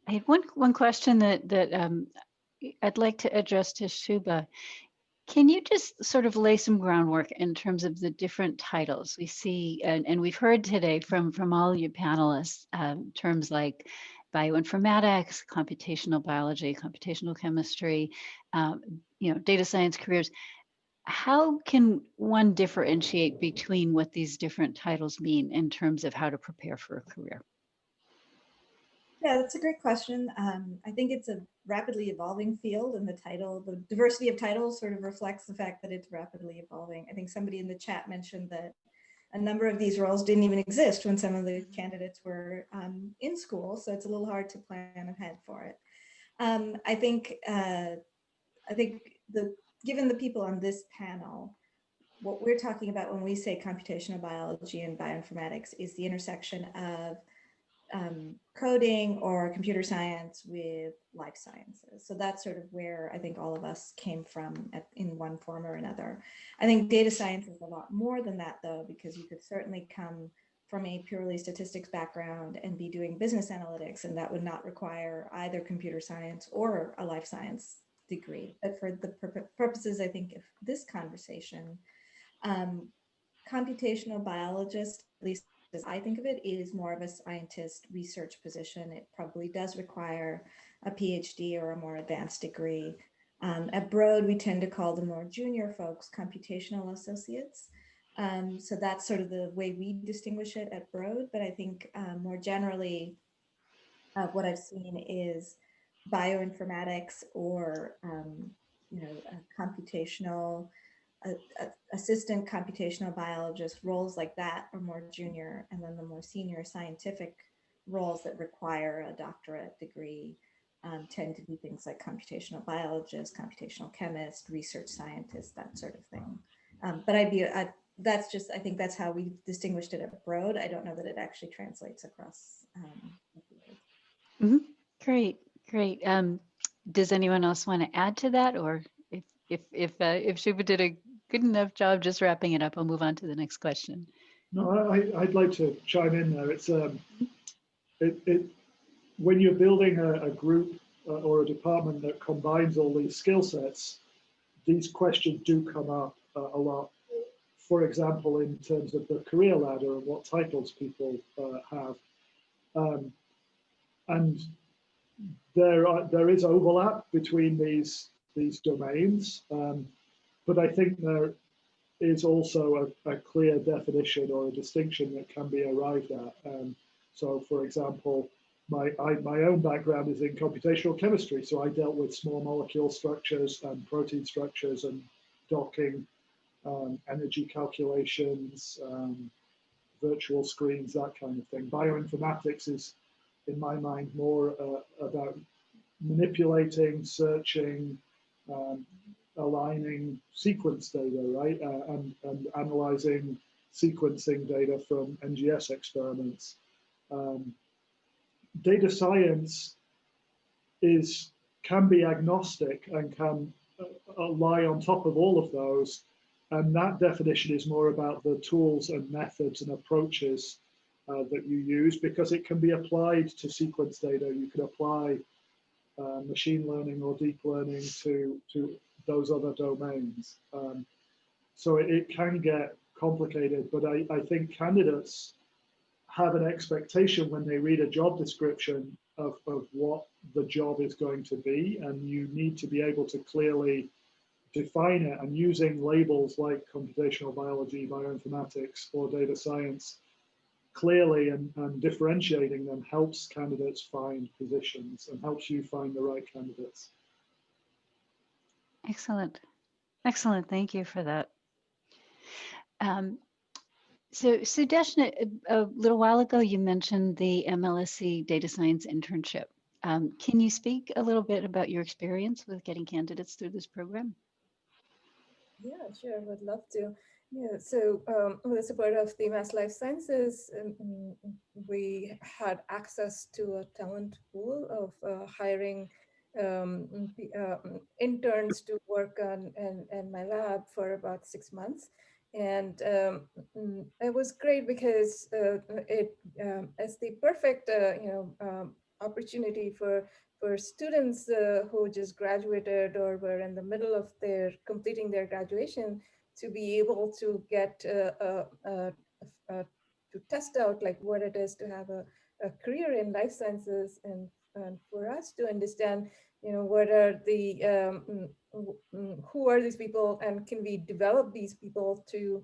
[SPEAKER 2] had one question that I'd like to address to Shubha. Can you just sort of lay some groundwork in terms of the different titles we see, and we've heard today from all you panelists, terms like bioinformatics, computational biology, computational chemistry, you know, data science careers. How can one differentiate between what these different titles mean in terms of how to prepare for a career?
[SPEAKER 4] Yeah, that's a great question. I think it's a rapidly evolving field, and the diversity of titles sort of reflects the fact that it's rapidly evolving. I think somebody in the chat mentioned that a number of these roles didn't even exist when some of the candidates were in school, so it's a little hard to plan ahead for it. I think given the people on this panel, what we're talking about when we say computational biology and bioinformatics is the intersection of coding or computer science with life sciences. So that's sort of where I think all of us came from in one form or another. I think data science is a lot more than that, though, because you could certainly come from a purely statistics background and be doing business analytics, and that would not require either computer science or a life science degree. But for the purposes, I think, of this conversation, computational biologist, at least as I think of it, is more of a scientist research position. It probably does require a PhD or a more advanced degree. At Broad, we tend to call the more junior folks computational associates. So that's sort of the way we distinguish it at Broad, but I think more generally, what I've seen is bioinformatics or computational assistant computational biologist roles like that are more junior, and then the more senior scientific roles that require a doctorate degree tend to be things like computational biologist, computational chemist, research scientist, that sort of thing. But that's just, I think that's how we distinguished it at Broad. I don't know that it actually translates across the field.
[SPEAKER 2] Great, great. Does anyone else want to add to that, or if Shubha did a good enough job just wrapping it up, I'll move on to the next question.
[SPEAKER 5] No, I'd like to chime in there. It's when you're building a group or a department that combines all these skill sets, these questions do come up a lot. For example, in terms of the career ladder and what titles people have. And there is overlap between these domains, but I think there is also a clear definition or a distinction that can be arrived at. So, for example, my own background is in computational chemistry, so I dealt with small molecule structures and protein structures and docking, energy calculations, virtual screens, that kind of thing. Bioinformatics is, in my mind, more about manipulating, searching, aligning sequence data, right? And analyzing sequencing data from NGS experiments. Data science can be agnostic and can lie on top of all of those. And that definition is more about the tools and methods and approaches that you use, because it can be applied to sequence data. You can apply machine learning or deep learning to those other domains. So it can get complicated, but I think candidates have an expectation when they read a job description of what the job is going to be, and you need to be able to clearly define it, and using labels like computational biology, bioinformatics, or data science clearly and differentiating them helps candidates find positions and helps you find the right candidates.
[SPEAKER 2] Excellent. Excellent. Thank you for that. So Deshna, a little while ago, you mentioned the MLSC data science internship. Can you speak a little bit about your experience with getting candidates through this program?
[SPEAKER 3] Yeah, sure, would love to. Yeah, so with the support of the Mass Life Sciences, we had access to a talent pool of hiring interns to work on in my lab for about 6 months. And it was great because it's the perfect opportunity for students who just graduated or were in the middle of completing their graduation to be able to get to test out like what it is to have a career in life sciences, and for us to understand, what are the who are these people, and can we develop these people to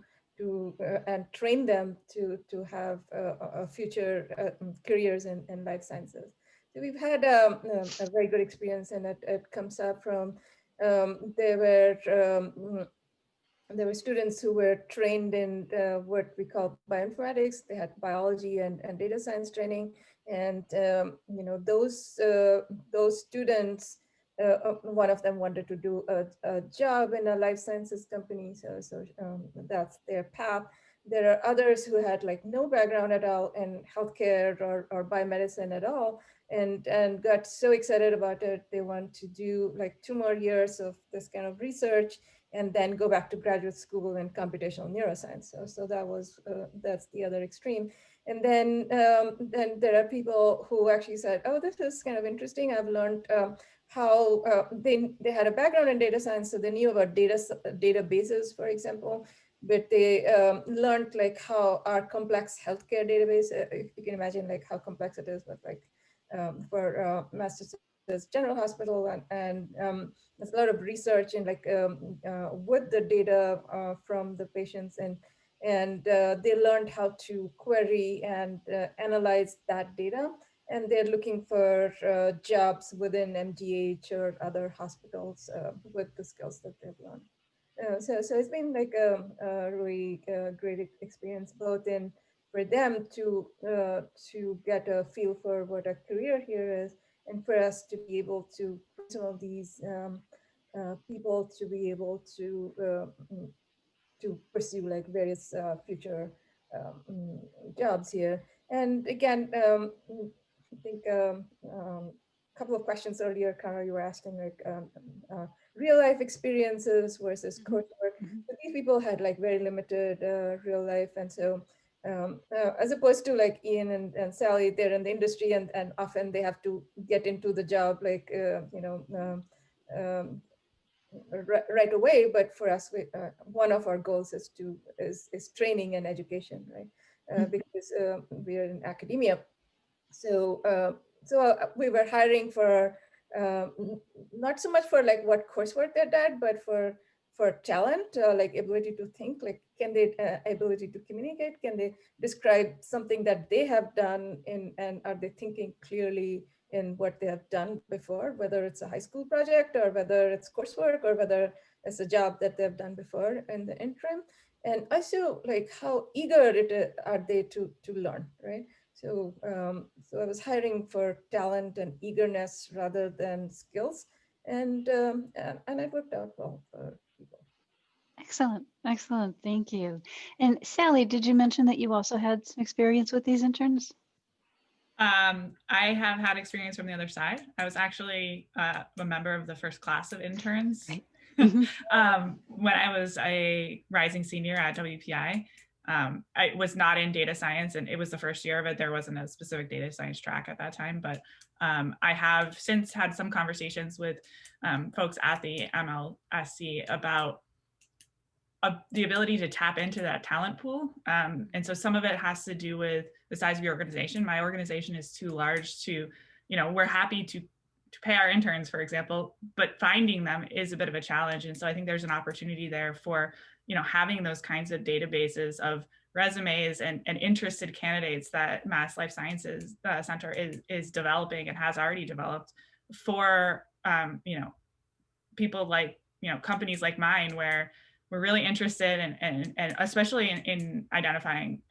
[SPEAKER 3] and train them to have a future careers in life sciences. So we've had a very good experience, and it comes up from there were students who were trained in what we call bioinformatics. They had biology and data science training, and those students, one of them wanted to do a job in a life sciences company, so that's their path. There are others who had like no background at all in healthcare or biomedicine at all, and got so excited about it. They want to do like 2 more years of this kind of research and then go back to graduate school in computational neuroscience. So that was that's the other extreme. And then there are people who actually said, oh, this is kind of interesting. I've learned how they had a background in data science, so they knew about databases, for example, but they learned like how our complex healthcare database, if you can imagine like how complex it is, but like for master's this general hospital, and there's a lot of research in like with the data from the patients, and they learned how to query and analyze that data, and they're looking for jobs within MGH or other hospitals with the skills that they've learned. So it's been like a really great experience, both in for them to get a feel for what a career here is, and for us to be able to some of these people to be able to pursue like various future jobs here. And again, I think a couple of questions earlier, Kara, you were asking like real life experiences versus coursework. But these people had like very limited real life, and so as opposed to like Ian and Sally, they're in the industry, and often they have to get into the job like right away. But for us, one of our goals is training and education, right? Because we are in academia. So we were hiring for not so much for like what coursework they did, but for talent, like ability to think, like can they ability to communicate, can they describe something that they have done and are they thinking clearly in what they have done before, whether it's a high school project or whether it's coursework or whether it's a job that they've done before in the interim. And also like how eager are they to learn, right? So, so I was hiring for talent and eagerness rather than skills, and it worked out well for people.
[SPEAKER 2] Excellent, excellent, thank you. And Sally, did you mention that you also had some experience with these interns?
[SPEAKER 6] I have had experience from the other side. I was actually a member of the first class of interns.
[SPEAKER 2] Right.
[SPEAKER 6] When I was a rising senior at WPI. I was not in data science, and it was the first year of it. There wasn't a specific data science track at that time, but I have since had some conversations with folks at the MLSC about the ability to tap into that talent pool. And so some of it has to do with the size of your organization. My organization is too large to, we're happy to pay our interns, for example, but finding them is a bit of a challenge. And so I think there's an opportunity there for, having those kinds of databases of resumes and interested candidates that Mass Life Sciences Center is developing and has already developed for, people like, companies like mine, where we're really interested and especially in identifying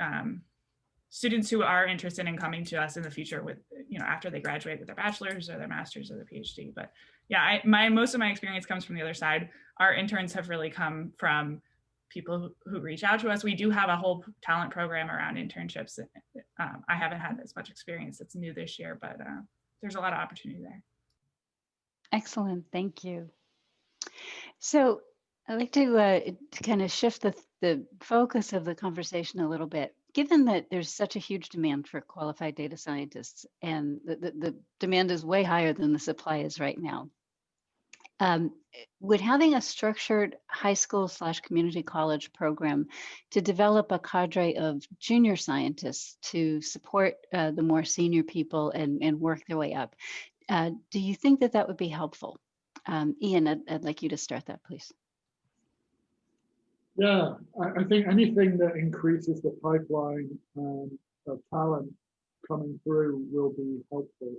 [SPEAKER 6] students who are interested in coming to us in the future with, after they graduate with their bachelor's or their master's or their PhD. But yeah, most of my experience comes from the other side. Our interns have really come from people who reach out to us. We do have a whole talent program around internships. I haven't had as much experience. It's new this year, but there's a lot of opportunity there.
[SPEAKER 2] Excellent, thank you. So I'd like to kind of shift the focus of the conversation a little bit. Given that there's such a huge demand for qualified data scientists, and the demand is way higher than the supply is right now, would having a structured high school / community college program to develop a cadre of junior scientists to support the more senior people and work their way up, do you think that would be helpful? Ian, I'd like you to start that, please.
[SPEAKER 5] Yeah, I think anything that increases the pipeline of talent coming through will be helpful.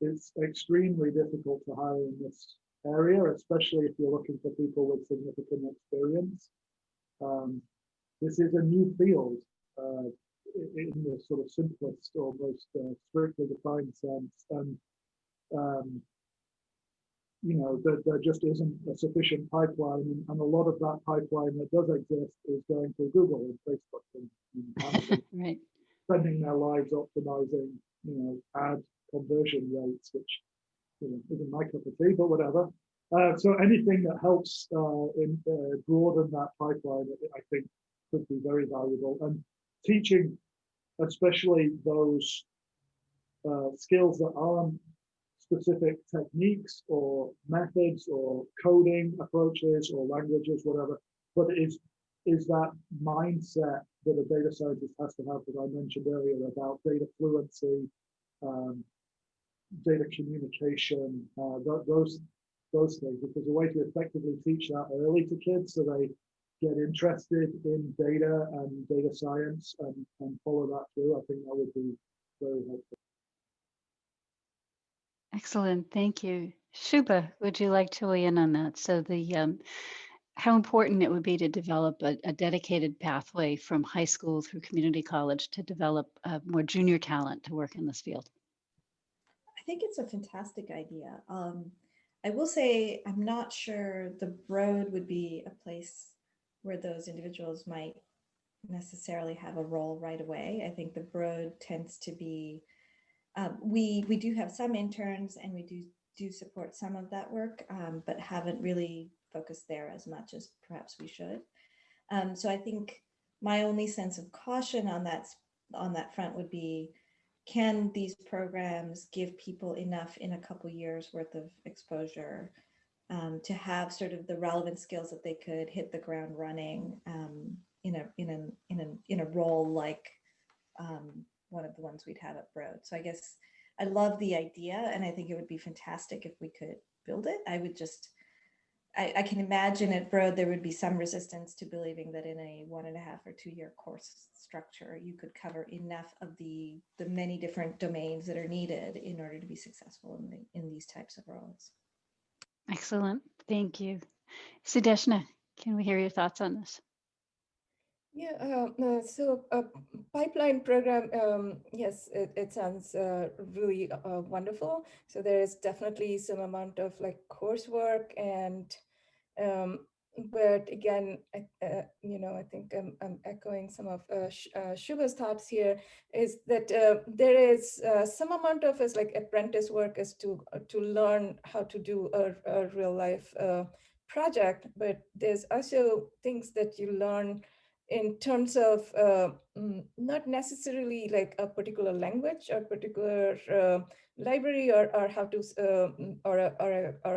[SPEAKER 5] It's extremely difficult to hire in this area, especially if you're looking for people with significant experience. This is a new field in the sort of simplest or most strictly defined sense, and there just isn't a sufficient pipeline, and a lot of that pipeline that does exist is going through Google and Facebook and Amazon,
[SPEAKER 2] right,
[SPEAKER 5] spending their lives optimizing, ad conversion rates, which isn't my cup of tea, but whatever. So anything that helps broaden that pipeline, I think, could be very valuable. And teaching, especially those skills that aren't specific techniques or methods or coding approaches or languages, whatever, but is that mindset that a data scientist has to have that I mentioned earlier about data fluency, data communication, those things. If there's a way to effectively teach that early to kids so they get interested in data and data science and follow that through, I think that would be very helpful.
[SPEAKER 2] Excellent, thank you. Shubha, would you like to weigh in on that? So the how important it would be to develop a dedicated pathway from high school through community college to develop more junior talent to work in this field?
[SPEAKER 4] I think it's a fantastic idea. I will say I'm not sure the Broad would be a place where those individuals might necessarily have a role right away. I think the Broad tends to be, we do have some interns and we do support some of that work, but haven't really focused there as much as perhaps we should. So I think my only sense of caution on that front would be, can these programs give people enough in a couple years worth of exposure to have sort of the relevant skills that they could hit the ground running in a role like one of the ones we'd have at Broad. So I guess I love the idea, and I think it would be fantastic if we could build it. I can imagine at Broad there would be some resistance to believing that in a 1.5 or 2 year course structure, you could cover enough of the many different domains that are needed in order to be successful in these types of roles.
[SPEAKER 2] Excellent, thank you. Sudeshna, can we hear your thoughts on this?
[SPEAKER 3] Yeah, so a pipeline program, yes, it sounds really wonderful. So there is definitely some amount of like coursework and but again, I think I'm echoing some of Shubha's thoughts here, is that there is some amount of as like apprentice work is to learn how to do a real life project, but there's also things that you learn in terms of not necessarily like a particular language or particular library or how to or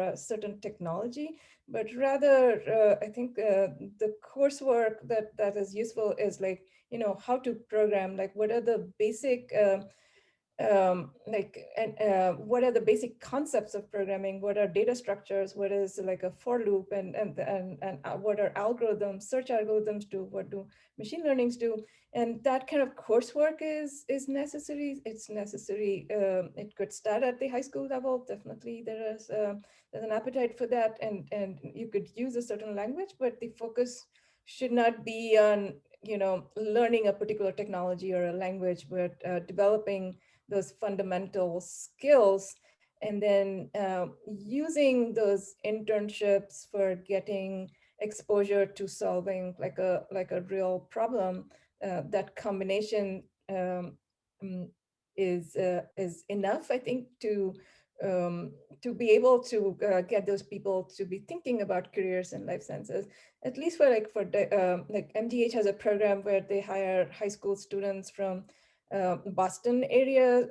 [SPEAKER 3] a certain technology, but rather I think the coursework that is useful is like, how to program, like what are the basic what are the basic concepts of programming, what are data structures, what is like a for loop, and what are algorithms, search algorithms do, what do machine learnings do, and that kind of coursework is necessary. It's necessary. It could start at the high school level. Definitely there's an appetite for that, and you could use a certain language, but the focus should not be on learning a particular technology or a language, but developing those fundamental skills, and then using those internships for getting exposure to solving like a real problem. That combination is enough, I think, to be able to get those people to be thinking about careers in life sciences. At least for like MGH has a program where they hire high school students from Boston area,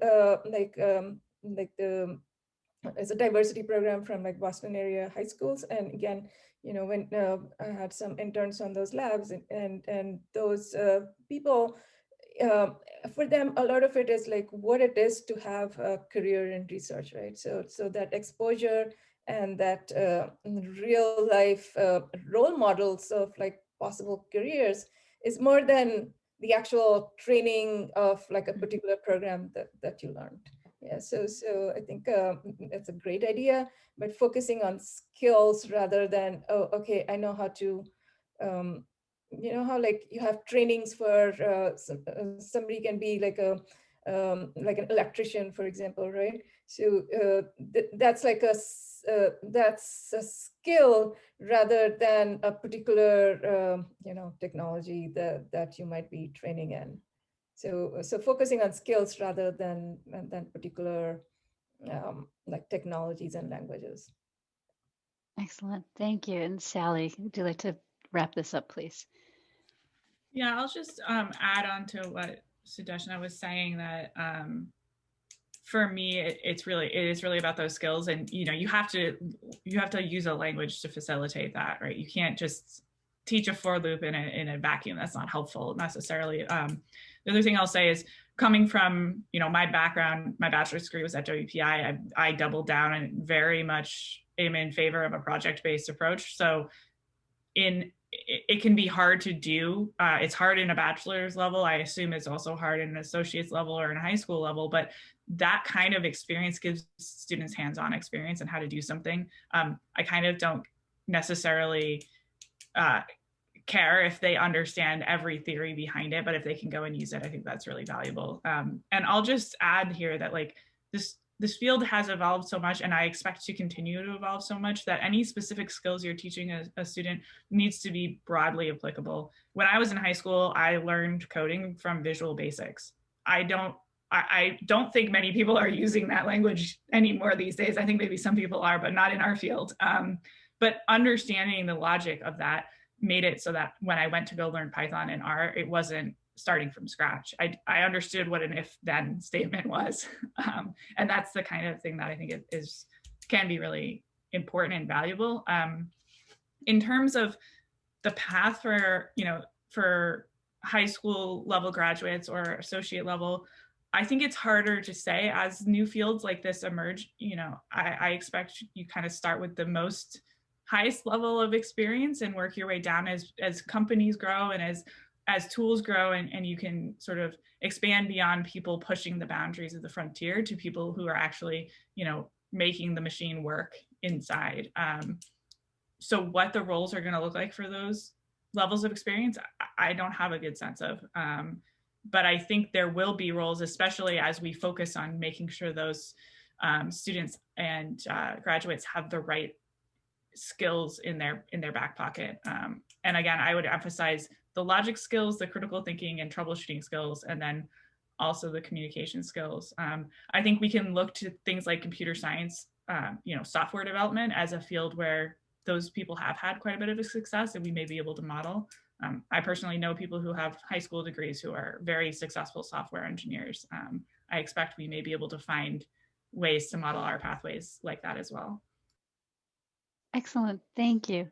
[SPEAKER 3] it's a diversity program from like Boston area high schools. And again, when I had some interns on those labs, and those people, for them, a lot of it is like what it is to have a career in research, right? So that exposure and that real life role models of like possible careers is more than the actual training of like a particular program that you learned. Yeah, so I think it's a great idea, but focusing on skills rather than, oh, okay, I know how to, how like you have trainings for somebody can be like an electrician, for example, right? So that's like that's a skill rather than a particular technology that you might be training in. So focusing on skills rather than particular like technologies and languages.
[SPEAKER 2] Excellent, thank you. And Sally, would you like to wrap this up, please?
[SPEAKER 6] Yeah, I'll just add on to what Sudeshna was saying, that for me, it is really about those skills, and you have to use a language to facilitate that, right? You can't just teach a for loop in a vacuum. That's not helpful necessarily. The other thing I'll say is coming from, my background, my bachelor's degree was at WPI. I doubled down and very much am in favor of a project-based approach. So it can be hard to do. It's hard in a bachelor's level. I assume it's also hard in an associate's level or in a high school level, but that kind of experience gives students hands-on experience and how to do something. I kind of don't necessarily care if they understand every theory behind it, but if they can go and use it, I think that's really valuable. And I'll just add here that like this field has evolved so much, and I expect to continue to evolve so much, that any specific skills you're teaching a student needs to be broadly applicable. When I was in high school, I learned coding from Visual Basics. I don't think many people are using that language anymore these days. I think maybe some people are, but not in our field. But understanding the logic of that made it so that when I went to go learn Python and R, it wasn't starting from scratch. I understood what an if-then statement was. And that's the kind of thing that I think can be really important and valuable. In terms of the path for high school level graduates or associate level, I think it's harder to say as new fields like this emerge. I expect you kind of start with the highest level of experience and work your way down as companies grow and as tools grow, and you can sort of expand beyond people pushing the boundaries of the frontier to people who are actually, making the machine work inside. So what the roles are going to look like for those levels of experience, I don't have a good sense of. But I think there will be roles, especially as we focus on making sure those students and graduates have the right skills in their back pocket. And again, I would emphasize the logic skills, the critical thinking and troubleshooting skills, and then also the communication skills. I think we can look to things like computer science, software development as a field where those people have had quite a bit of success and we may be able to model. I personally know people who have high school degrees who are very successful software engineers. I expect we may be able to find ways to model our pathways like that as well.
[SPEAKER 2] Excellent, thank you.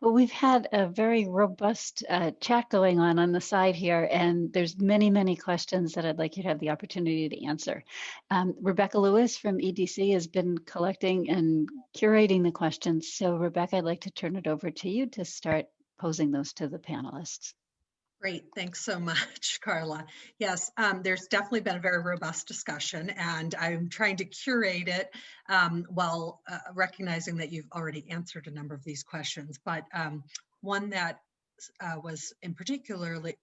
[SPEAKER 2] Well, we've had a very robust chat going on the side here, and there's many, many questions that I'd like you to have the opportunity to answer. Rebecca Lewis from EDC has been collecting and curating the questions. So Rebecca, I'd like to turn it over to you to start posing those to the panelists.
[SPEAKER 7] Great, thanks so much, Carla. Yes, there's definitely been a very robust discussion, and I'm trying to curate it while recognizing that you've already answered a number of these questions. But one that was in particularly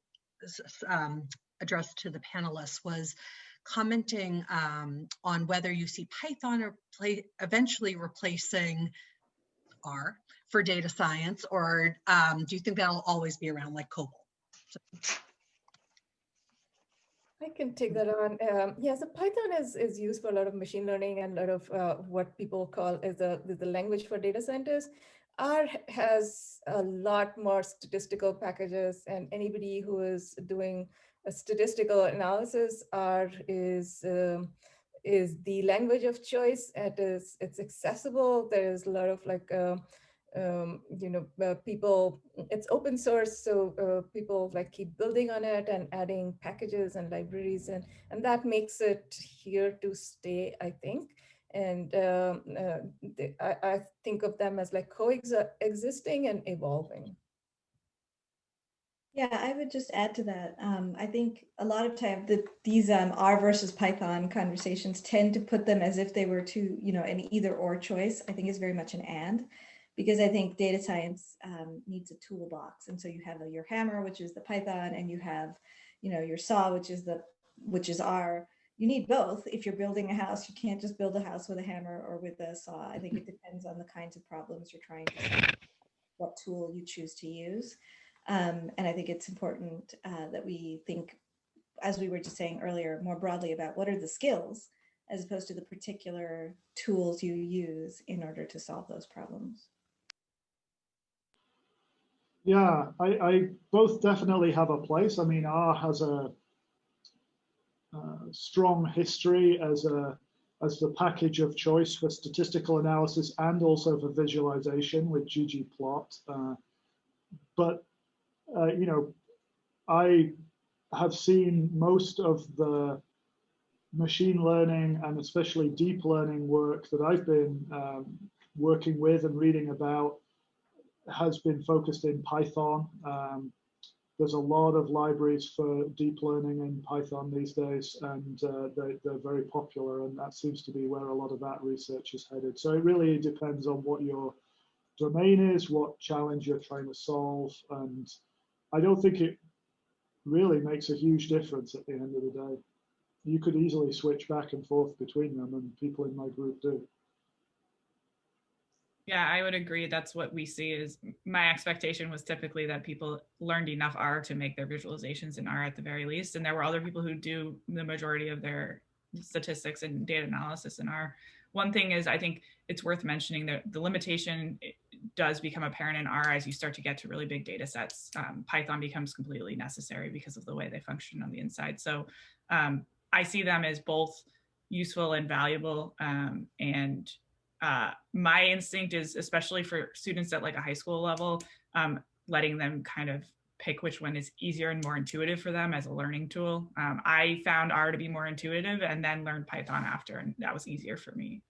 [SPEAKER 7] addressed to the panelists was commenting on whether you see Python eventually replacing R for data science, or do you think that'll always be around like COBOL?
[SPEAKER 3] I can take that on. Yeah, so Python is used for a lot of machine learning and a lot of what people call is the language for data scientists. R has a lot more statistical packages, and anybody who is doing a statistical analysis, R is the language of choice. It's accessible. There's a lot of like people, it's open source, so people like keep building on it and adding packages and libraries, and that makes it here to stay, I think. And I think of them as like coexisting and evolving.
[SPEAKER 4] Yeah, I would just add to that. I think a lot of time these R versus Python conversations tend to put them as if they were two, an either or choice. I think it's very much an and. Because I think data science needs a toolbox, and so you have your hammer, which is the Python, and you have, your saw, which is R. You need both. If you're building a house, you can't just build a house with a hammer or with a saw. I think it depends on the kinds of problems you're trying to solve, what tool you choose to use, and I think it's important that we think, as we were just saying earlier, more broadly about what are the skills, as opposed to the particular tools you use in order to solve those problems.
[SPEAKER 5] Yeah, I both definitely have a place. I mean, R has a strong history as the package of choice for statistical analysis and also for visualization with ggplot. But I have seen most of the machine learning and especially deep learning work that I've been working with and reading about has been focused in Python. There's a lot of libraries for deep learning in Python these days, and they're very popular, and that seems to be where a lot of that research is headed. So it really depends on what your domain is, what challenge you're trying to solve, and I don't think it really makes a huge difference at the end of the day. You could easily switch back and forth between them, and people in my group do.
[SPEAKER 6] Yeah, I would agree. That's what we see. Is my expectation was typically that people learned enough R to make their visualizations in R at the very least. And there were other people who do the majority of their statistics and data analysis in R. One thing is, I think it's worth mentioning that the limitation does become apparent in R as you start to get to really big data sets. Python becomes completely necessary because of the way they function on the inside. So I see them as both useful and valuable, and my instinct is, especially for students at like a high school level, letting them kind of pick which one is easier and more intuitive for them as a learning tool. I found R to be more intuitive and then learned Python after, and that was easier for me.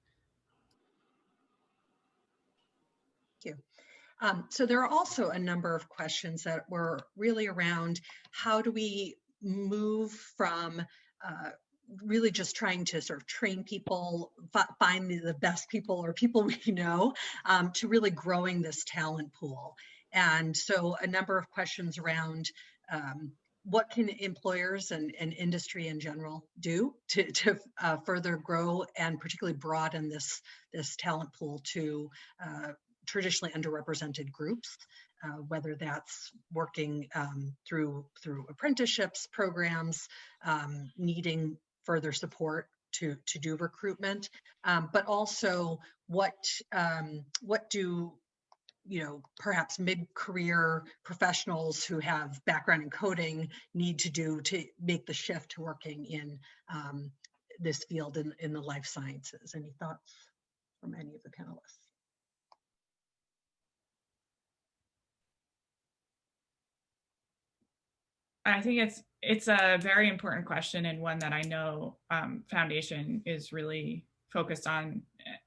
[SPEAKER 7] Thank you. So there are also a number of questions that were really around how do we move from really just trying to sort of train people, find the best people or people we know, to really growing this talent pool. And so a number of questions around what can employers and industry in general do to further grow and particularly broaden this talent pool to traditionally underrepresented groups, whether that's working through apprenticeships programs, needing further support to do recruitment, but also what do perhaps mid-career professionals who have background in coding need to do to make the shift to working in this field in the life sciences? Any thoughts from any of the panelists?
[SPEAKER 6] I think it's a very important question, and one that I know Foundation is really focused on,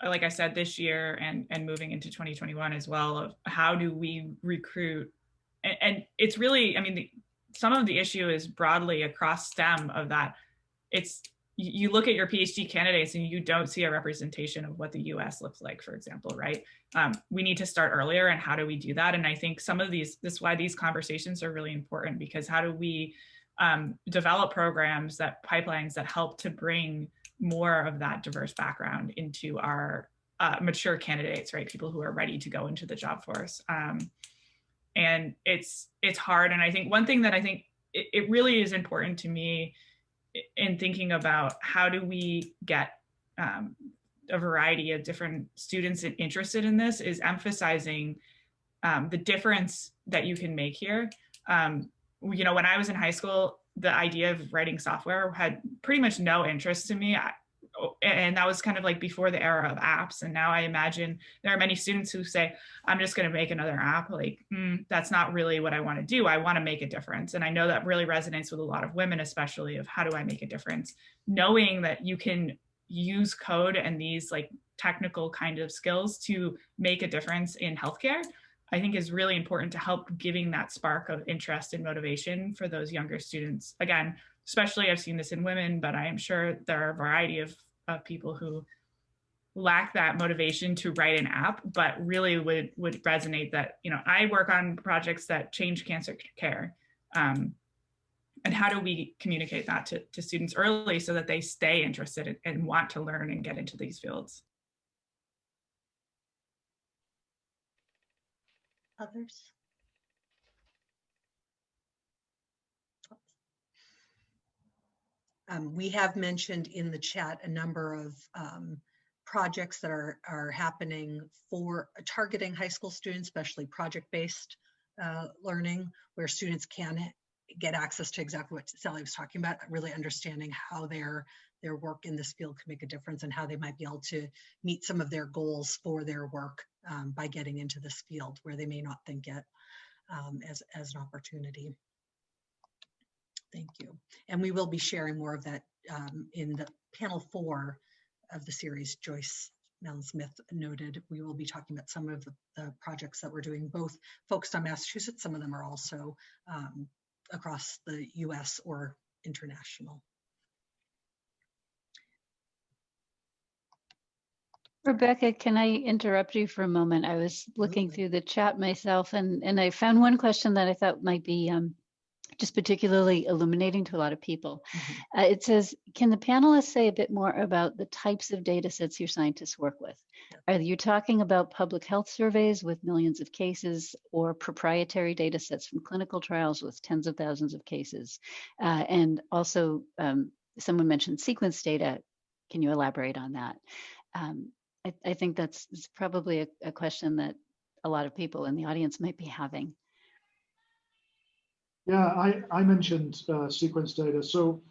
[SPEAKER 6] like I said, this year and moving into 2021 as well, of how do we recruit. And it's really, I mean, some of the issue is broadly across STEM of that. It's, you look at your PhD candidates and you don't see a representation of what the US looks like, for example, right? We need to start earlier, and how do we do that? And I think some of this is why these conversations are really important, because how do we develop programs, pipelines that help to bring more of that diverse background into our mature candidates, right? People who are ready to go into the job force. And it's hard. And I think one thing that I think it really is important to me in thinking about how do we get a variety of different students interested in this is emphasizing the difference that you can make here. When I was in high school, the idea of writing software had pretty much no interest to me. And that was kind of like before the era of apps. And now I imagine there are many students who say, I'm just going to make another app. Like, that's not really what I want to do. I want to make a difference. And I know that really resonates with a lot of women, especially, of how do I make a difference? Knowing that you can use code and these like technical kind of skills to make a difference in healthcare, I think is really important to help giving that spark of interest and motivation for those younger students. Again, especially I've seen this in women, but I am sure there are a variety of people who lack that motivation to write an app, but really would resonate that, I work on projects that change cancer care. And how do we communicate that to students early so that they stay interested and want to learn and get into these fields?
[SPEAKER 7] Others? We have mentioned in the chat a number of projects that are happening for targeting high school students, especially project-based learning, where students can get access to exactly what Sally was talking about, really understanding how their work in this field can make a difference and how they might be able to meet some of their goals for their work by getting into this field where they may not think it as an opportunity. Thank you. And we will be sharing more of that in the panel 4 of the series Joyce Smith noted. We will be talking about some of the projects that we're doing, both focused on Massachusetts. Some of them are also across the US or international.
[SPEAKER 2] Rebecca, can I interrupt you for a moment? I was looking
[SPEAKER 7] Absolutely.
[SPEAKER 2] through the chat myself, and I found one question that I thought might be just particularly illuminating to a lot of people. It says, can the panelists say a bit more about the types of data sets your scientists work with? Are you talking about public health surveys with millions of cases, or proprietary data sets from clinical trials with tens of thousands of cases? And also, someone mentioned sequence data. Can you elaborate on that? I think that's probably a question that a lot of people in the audience might be having.
[SPEAKER 5] Yeah, I mentioned sequence data. So,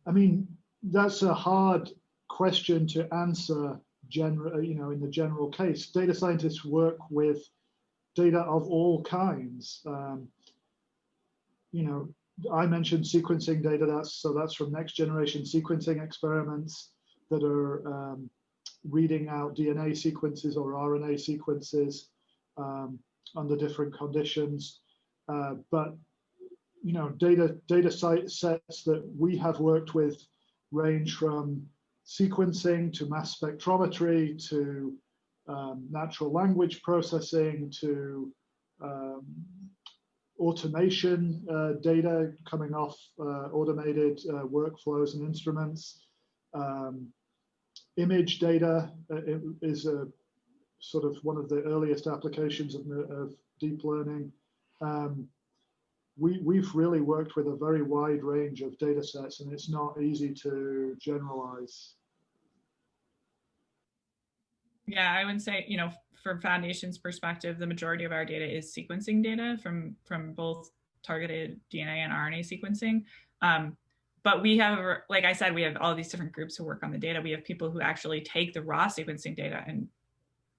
[SPEAKER 5] I mean, that's a hard question to answer in the general case. Data scientists work with data of all kinds. I mentioned sequencing data. That's from next generation sequencing experiments that are reading out DNA sequences or RNA sequences under different conditions. But data sets that we have worked with range from sequencing to mass spectrometry to natural language processing to automation data coming off automated workflows and instruments. Image data is a sort of one of the earliest applications of deep learning. We've really worked with a very wide range of data sets, and it's not easy to generalize.
[SPEAKER 6] Yeah, I would say, from Foundation's perspective, the majority of our data is sequencing data from both targeted DNA and RNA sequencing. But we have, like I said, we have all these different groups who work on the data. We have people who actually take the raw sequencing data and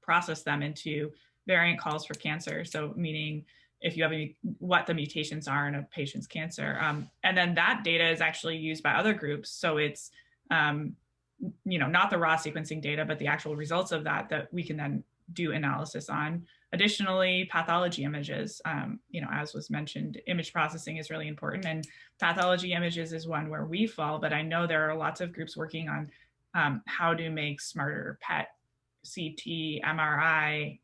[SPEAKER 6] process them into variant calls for cancer. So meaning if you have what the mutations are in a patient's cancer. And then that data is actually used by other groups. So it's, not the raw sequencing data, but the actual results of that we can then do analysis on. Additionally, pathology images, as was mentioned, image processing is really important, and pathology images is one where we fall, but I know there are lots of groups working on how to make smarter PET, CT, MRI,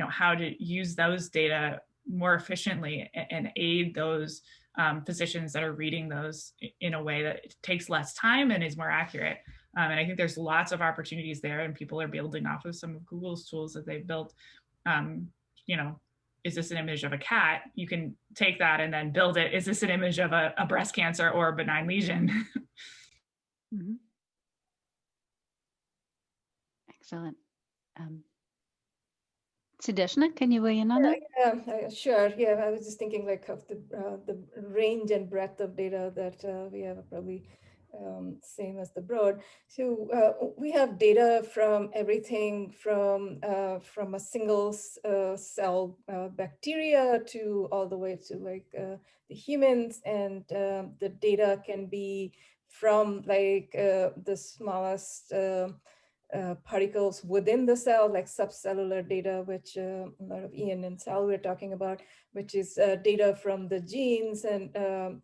[SPEAKER 6] how to use those data more efficiently and aid those physicians that are reading those in a way that it takes less time and is more accurate. And I think there's lots of opportunities there, and people are building off of some of Google's tools that they've built. Is this an image of a cat? You can take that and then build it. Is this an image of a breast cancer or a benign lesion?
[SPEAKER 2] Mm-hmm. Excellent. Sudeshna, can you weigh in on that?
[SPEAKER 3] Yeah, sure. Yeah, I was just thinking like of the range and breadth of data that we have, probably same as the broad. So we have data from everything from a single cell bacteria to all the way to like the humans, and the data can be from like the smallest particles within the cell, like subcellular data, which a lot of Ian and Sal were talking about, which is data from the genes and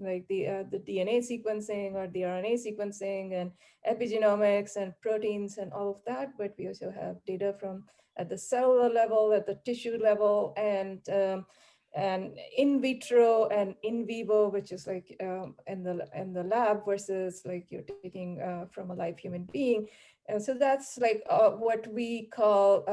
[SPEAKER 3] like the DNA sequencing or the RNA sequencing and epigenomics and proteins and all of that. But we also have data from at the cellular level, at the tissue level, and in vitro and in vivo, which is like in the lab versus like you're taking from a live human being. And so that's like what we call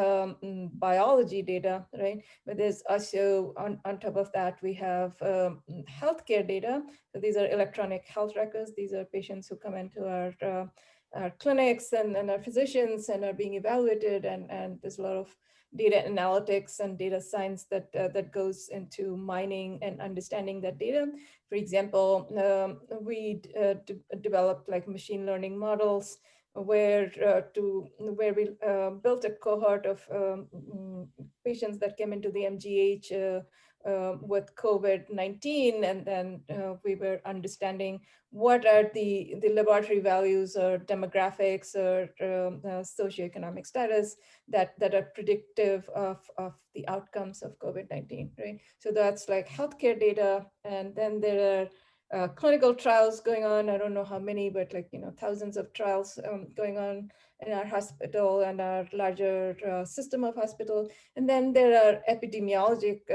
[SPEAKER 3] biology data, right? But there's also on top of that, we have healthcare data. So these are electronic health records. These are patients who come into our clinics and our physicians and are being evaluated. And there's a lot of data analytics and data science that goes into mining and understanding that data. For example, we developed like machine learning models where we built a cohort of patients that came into the MGH with COVID-19, and then we were understanding what are the laboratory values or demographics or socioeconomic status that are predictive of the outcomes of COVID-19, right? So that's like healthcare data, and then there are clinical trials going on. I don't know how many, but like, thousands of trials going on in our hospital and our larger system of hospital. And then there are epidemiologic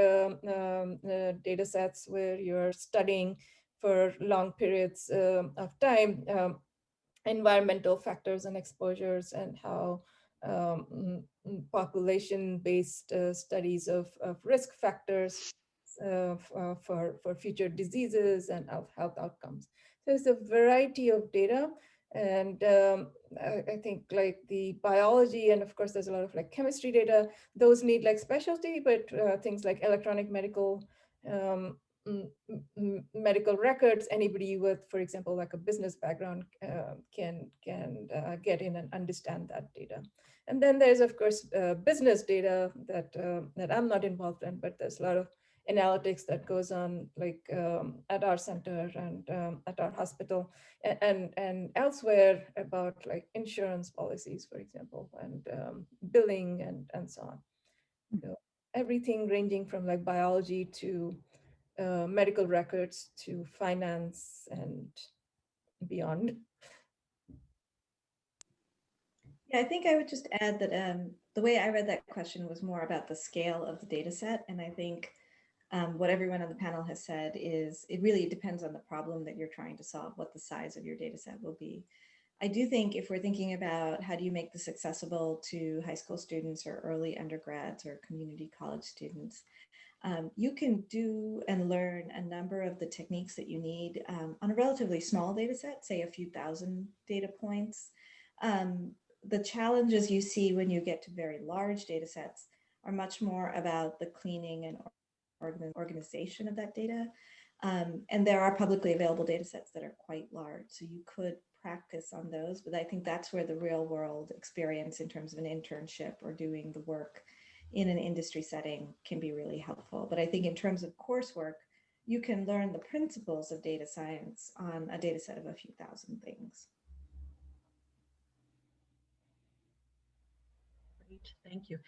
[SPEAKER 3] data sets where you're studying for long periods of time environmental factors and exposures, and how population-based studies of risk factors for future diseases and health outcomes. So it's a variety of data. And I think like the biology, and of course there's a lot of like chemistry data, those need like specialty, but things like electronic medical medical records, anybody with, for example, like a business background can get in and understand that data. And then there's of course business data that I'm not involved in, but there's a lot of analytics that goes on like at our center and at our hospital and elsewhere about like insurance policies, for example, and billing and so on. So everything ranging from like biology to medical records to finance and beyond.
[SPEAKER 4] Yeah, I think I would just add that the way I read that question was more about the scale of the data set. And I think what everyone on the panel has said is it really depends on the problem that you're trying to solve, what the size of your data set will be. I do think if we're thinking about how do you make this accessible to high school students or early undergrads or community college students, you can do and learn a number of the techniques that you need on a relatively small data set, say a few thousand data points. The challenges you see when you get to very large data sets are much more about the cleaning and organization of that data. And there are publicly available data sets that are quite large, so you could practice on those, but I think that's where the real world experience in terms of an internship or doing the work in an industry setting can be really helpful. But I think in terms of coursework, you can learn the principles of data science on a data set of a few thousand things.
[SPEAKER 7] Great, thank you.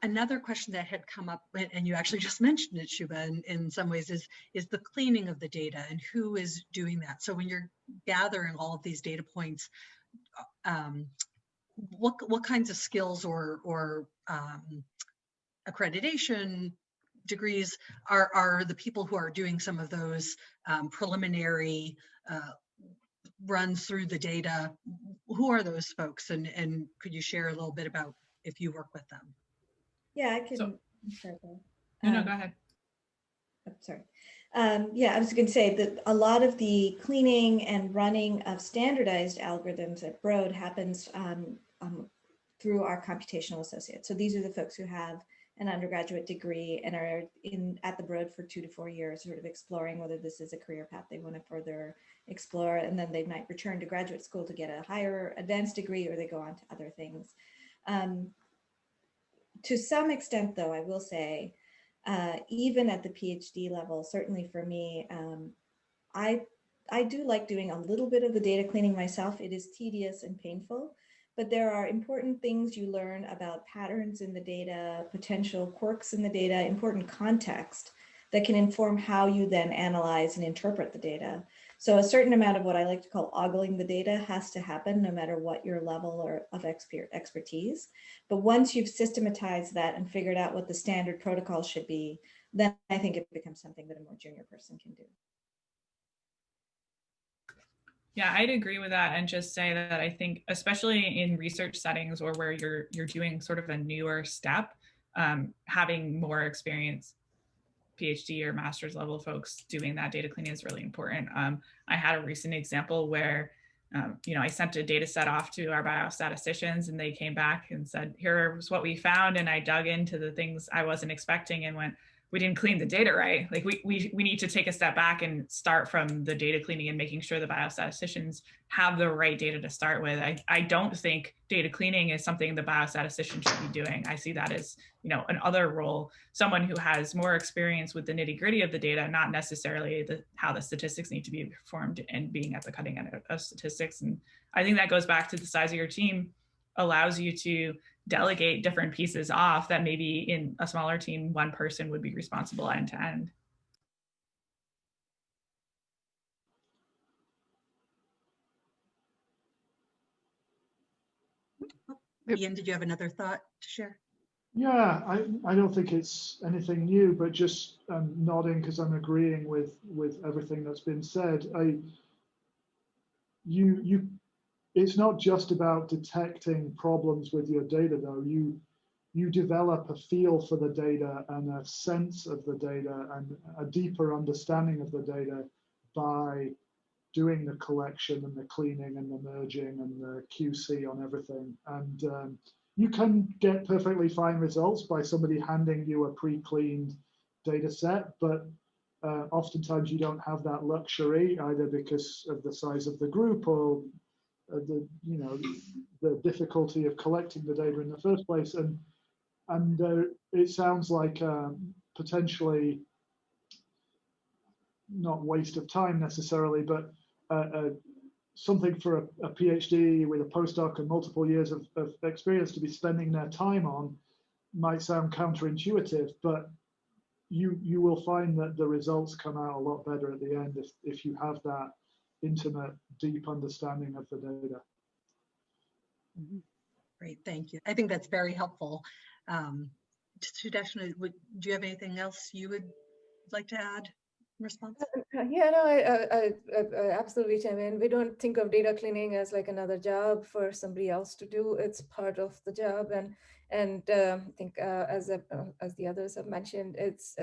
[SPEAKER 7] Another question that had come up, and you actually just mentioned it, Shubha, in some ways, is the cleaning of the data and who is doing that. So when you're gathering all of these data points, what kinds of skills or accreditation degrees are the people who are doing some of those preliminary runs through the data? Who are those folks, and could you share a little bit about if you work with them?
[SPEAKER 4] Yeah, I can start there.
[SPEAKER 6] No, go ahead.
[SPEAKER 4] Oh, sorry. Yeah, I was going to say that a lot of the cleaning and running of standardized algorithms at Broad happens through our computational associates. So these are the folks who have an undergraduate degree and are at the Broad for 2 to 4 years, sort of exploring whether this is a career path they want to further explore, and then they might return to graduate school to get a higher advanced degree, or they go on to other things. To some extent, though, I will say, even at the PhD level, certainly for me, I do like doing a little bit of the data cleaning myself. It is tedious and painful, but there are important things you learn about patterns in the data, potential quirks in the data, important context that can inform how you then analyze and interpret the data. So a certain amount of what I like to call ogling the data has to happen no matter what your level of expertise. But once you've systematized that and figured out what the standard protocol should be, then I think it becomes something that a more junior person can do.
[SPEAKER 6] Yeah, I'd agree with that and just say that I think, especially in research settings or where you're doing sort of a newer step, having more experience, PhD or master's level folks doing that data cleaning is really important. I had a recent example where, I sent a data set off to our biostatisticians and they came back and said, here's what we found. And I dug into the things I wasn't expecting and went, we didn't clean the data right. Like we need to take a step back and start from the data cleaning and making sure the biostatisticians have the right data to start with. I don't think data cleaning is something the biostatistician should be doing. I see that as, you know, another role, someone who has more experience with the nitty gritty of the data, not necessarily how the statistics need to be performed and being at the cutting edge of statistics. And I think that goes back to the size of your team allows you to delegate different pieces off that maybe in a smaller team, one person would be responsible end to end.
[SPEAKER 7] Ian, did you have another thought to share?
[SPEAKER 5] Yeah, I don't think it's anything new, but just nodding because I'm agreeing with everything that's been said. It's not just about detecting problems with your data, though. You develop a feel for the data and a sense of the data and a deeper understanding of the data by doing the collection and the cleaning and the merging and the QC on everything. And you can get perfectly fine results by somebody handing you a pre-cleaned data set, but oftentimes you don't have that luxury either because of the size of the group or the difficulty of collecting the data in the first place. And it sounds like potentially not waste of time necessarily, but something for a PhD with a postdoc and multiple years of experience to be spending their time on might sound counterintuitive, but you will find that the results come out a lot better at the end if you have that intimate, deep understanding of the data.
[SPEAKER 7] Great, thank you. I think that's very helpful. Traditionally, do you have anything else you would like to add in response?
[SPEAKER 3] Yeah, no, I absolutely chime in. We don't think of data cleaning as like another job for somebody else to do. It's part of the job, and I think as the others have mentioned, it's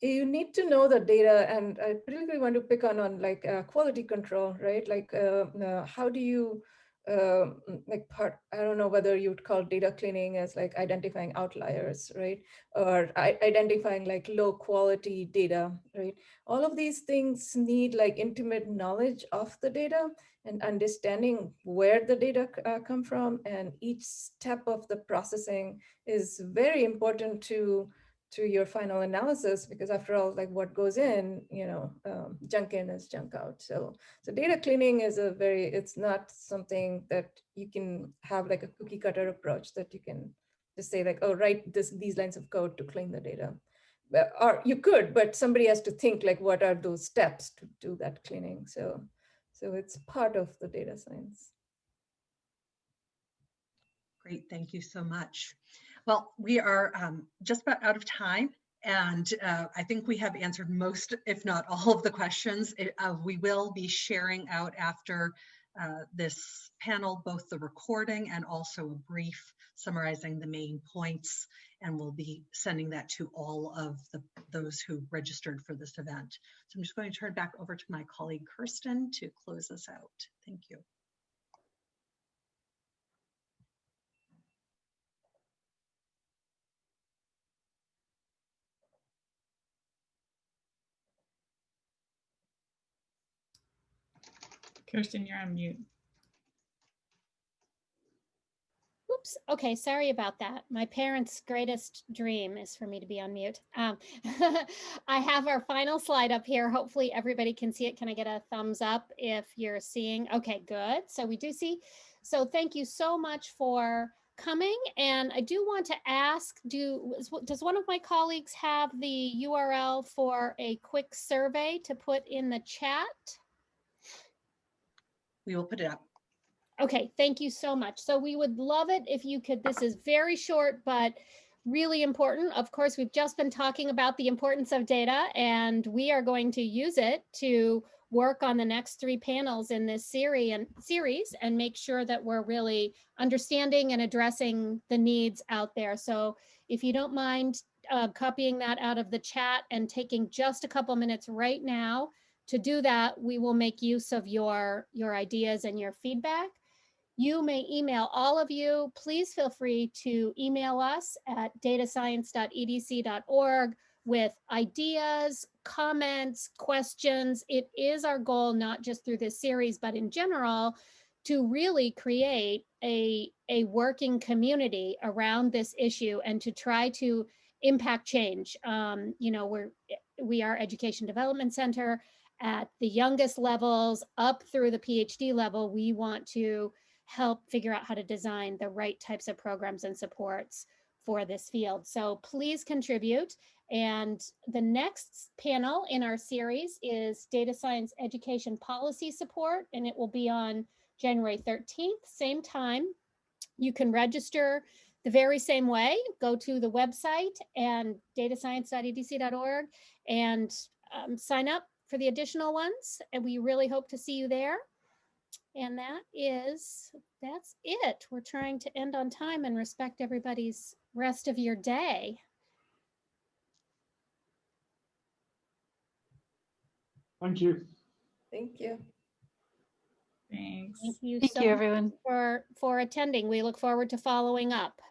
[SPEAKER 3] you need to know the data, and I particularly want to pick on like quality control, right? Like how do you I don't know whether you'd call data cleaning as like identifying outliers, right? Or identifying like low quality data, right? All of these things need like intimate knowledge of the data and understanding where the data come from, and each step of the processing is very important to your final analysis, because after all, like what goes in, junk in is junk out. So data cleaning is it's not something that you can have like a cookie cutter approach that you can just say like, oh, write these lines of code to clean the data. Or you could, but somebody has to think like, what are those steps to do that cleaning? So it's part of the data science.
[SPEAKER 7] Great, thank you so much. Well, we are just about out of time, and I think we have answered most, if not all, of the questions. We will be sharing out after this panel, both the recording and also a brief summarizing the main points, and we'll be sending that to all of those who registered for this event. So I'm just going to turn back over to my colleague, Kirsten, to close us out. Thank you.
[SPEAKER 6] Kirsten, you're on mute.
[SPEAKER 8] Oops. Okay, sorry about that. My parents' greatest dream is for me to be on mute. I have our final slide up here. Hopefully everybody can see it. Can I get a thumbs up if you're seeing? Okay, good. So we do see. So thank you so much for coming. And I do want to ask, does one of my colleagues have the URL for a quick survey to put in the chat?
[SPEAKER 7] We will put it up.
[SPEAKER 8] Okay, thank you so much. So we would love it if you could, this is very short, but really important. Of course, we've just been talking about the importance of data, and we are going to use it to work on the next 3 panels in this series and make sure that we're really understanding and addressing the needs out there. So if you don't mind copying that out of the chat and taking just a couple minutes right now to do that, we will make use of your ideas and your feedback. You may email, all of you, please feel free to email us at datascience.edc.org with ideas, comments, questions. It is our goal, not just through this series, but in general, to really create a working community around this issue and to try to impact change. You know, we are Education Development Center at the youngest levels up through the PhD level. We want to help figure out how to design the right types of programs and supports for this field. So please contribute. And the next panel in our series is Data Science Education Policy Support, and it will be on January 13th, same time. You can register the very same way. Go to the website and datascience.edc.org and sign up for the additional ones. And we really hope to see you there. And that's it. We're trying to end on time and respect everybody's rest of your day.
[SPEAKER 5] Thank you.
[SPEAKER 3] Thank you.
[SPEAKER 6] Thanks.
[SPEAKER 8] Thank you
[SPEAKER 2] Thank
[SPEAKER 8] so
[SPEAKER 2] you,
[SPEAKER 8] much
[SPEAKER 2] everyone.
[SPEAKER 8] for attending. We look forward to following up.